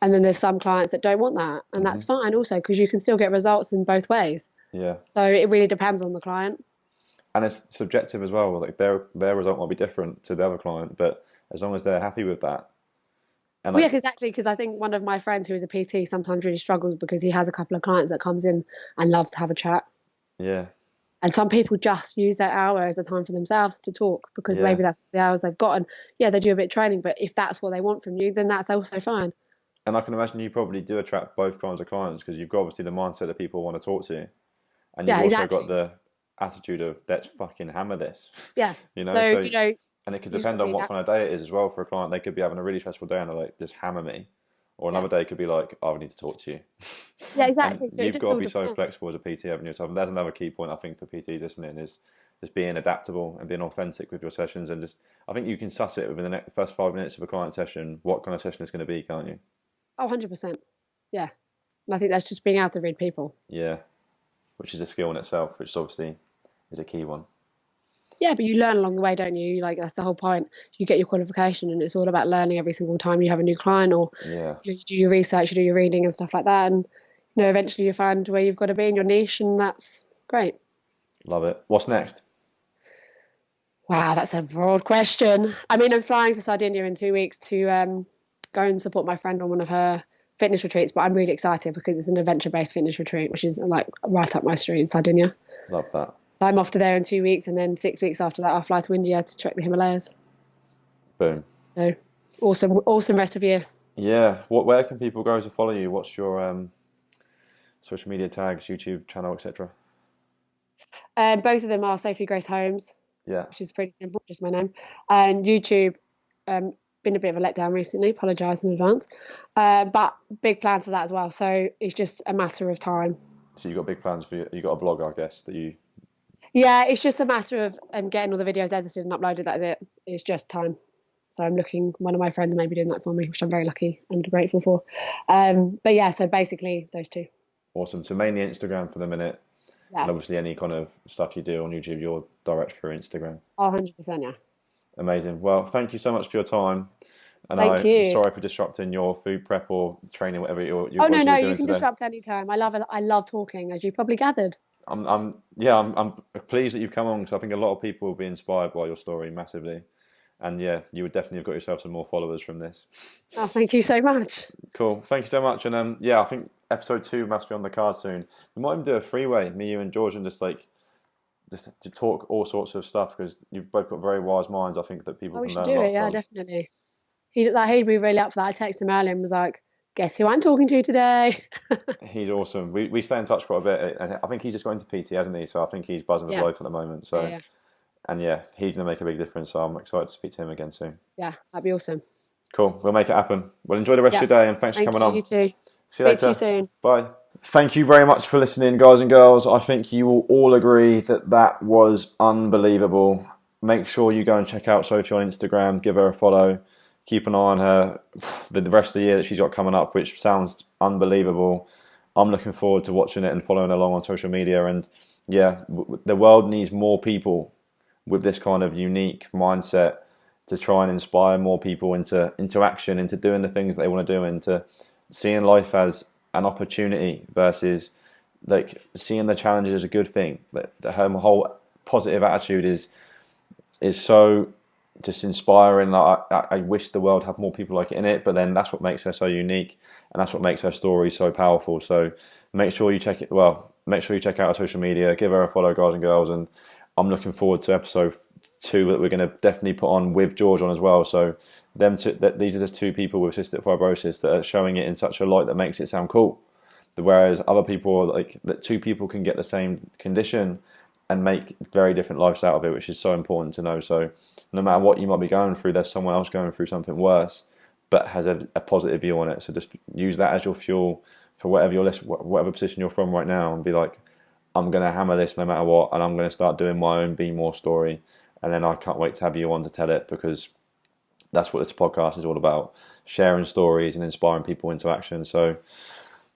And then there's some clients that don't want that. And Hmm. that's fine also because you can still get results in both ways. Yeah, So it really depends on the client. and it's subjective as well. Like their result might be different to the other client, but as long as they're happy with that, and Well, yeah, like, exactly. Because I think one of my friends who is a PT sometimes really struggles because he has a couple of clients that comes in and loves to have a chat. yeah, And some people just use that hour as a time for themselves to talk because yeah. maybe that's the hours they've got. And yeah, they do a bit of training, but if that's what they want from you, then that's also fine. And I can imagine you probably do attract both kinds of clients because you've got obviously the mindset that people want to talk to you, and you've Yeah, also got exactly. the attitude of let's fucking hammer this, Yeah. you know. So, So, and it could you just got depend to on be what that. kind of day it is as well. For a client, they could be having a really stressful day and they're like, just hammer me, or Yeah. another day could be like, oh, I need to talk to you. Yeah, And exactly. So it you've just got to all be so depends. flexible as a PT, haven't you? So there's another key point I think for PTs listening is being adaptable and being authentic with your sessions, and just I think you can suss it within the first 5 minutes of a client session what kind of session it's going to be, can't you? Oh, 100%. Yeah. And I think that's just being able to read people. Yeah, which is a skill in itself, which obviously is a key one. Yeah, but you learn along the way, don't you? Like that's the whole point. You get your qualification, and it's all about learning every single time you have a new client, or Yeah, you do your research, you do your reading and stuff like that, and eventually you find where you've got to be in your niche, and that's great. love it. What's next? Wow, that's a broad question. I mean, I'm flying to Sardinia in 2 weeks to go and support my friend on one of her fitness retreats, but I'm really excited because it's an adventure-based fitness retreat, which is like right up my street in Sardinia. Love that. So I'm off to there in 2 weeks, and then 6 weeks after that, I'll fly to India to trek the Himalayas. Boom. So awesome, awesome rest of year. Yeah. Where can people go to follow you? What's your social media tags, YouTube channel, etc.? Both of them are Sophie Grace Holmes, Yeah. which is pretty simple, just my name. And YouTube, been a bit of a letdown recently. Apologise in advance, but big plans for that as well. So it's just a matter of time. So you've got big plans for you. You got a blog, I guess, that you. Yeah, it's just a matter of getting all the videos edited and uploaded. That is it. It's just time. So I'm looking. One of my friends may be doing that for me, which I'm very lucky and grateful for. But yeah, so basically those two. Awesome. So mainly Instagram for the minute, Yeah. and obviously any kind of stuff you do on YouTube, you're direct through Instagram. Oh, 100%. Yeah. Amazing. Well, thank you so much for your time. And Thank I'm you. sorry for disrupting your food prep or training, whatever Oh no, no, you're you doing can today. disrupt any time. I love it. I love talking, as you probably gathered. I'm pleased that you've come on because I think a lot of people will be inspired by your story massively. And yeah, you would definitely have got yourself some more followers from this. Oh, thank you so much. Cool. Thank you so much. And yeah, I think episode 2 must be on the card soon. We might even do a freeway, me, you, and George, and just to talk all sorts of stuff because you've both got very wise minds. I think that people Oh, we can should learn a do lot it. Yeah, from. definitely. He'd be really up for that. I texted him earlier and was like, "Guess who I'm talking to today?" He's awesome. We stay in touch quite a bit. And I think he's just going to PT, hasn't he? So I think he's buzzing with Yeah, life at the moment. So yeah, and yeah, he's going to make a big difference. So I'm excited to speak to him again soon. yeah. That'd be awesome. Cool. We'll make it happen. Well, enjoy the rest Yeah. of your day and thanks for Thank coming you. on. You too. See you Speak to you later. soon. Bye. Thank you very much for listening, guys and girls. I think you will all agree that that was unbelievable. Make sure you go and check out Sophie on Instagram. Give her a follow. Keep an eye on her the rest of the year that she's got coming up, which sounds unbelievable. I'm looking forward to watching it and following along on social media. And yeah, the world needs more people with this kind of unique mindset to try and inspire more people into action, into doing the things they want to do, into seeing life as an opportunity versus like seeing the challenges as a good thing. That her whole positive attitude is so just inspiring. I wish the world had more people like it in it, but then that's what makes her so unique, and that's what makes her story so powerful. So make sure you check it. Well, make sure you check out her social media. Give her a follow, guys and girls. And I'm looking forward to episode 2 that we're going to definitely put on with George on as well. So these are just 2 people with cystic fibrosis that are showing it in such a light that makes it sound cool. Whereas other people, like that 2 people can get the same condition and make very different lives out of it, which is so important to know. So no matter what you might be going through, there's someone else going through something worse, but has a positive view on it. So just use that as your fuel for whatever position you're from right now, and be like, I'm going to hammer this no matter what, and I'm going to start doing my own Be More story. And then I can't wait to have you on to tell it, because that's what this podcast is all about, sharing stories and inspiring people into action. So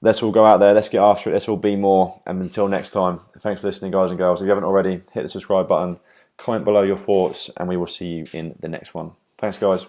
let's all go out there, let's get after it, let's all be more. And until next time, thanks for listening, guys and girls. If you haven't already, hit the subscribe button, comment below your thoughts, and we will see you in the next one. Thanks, guys.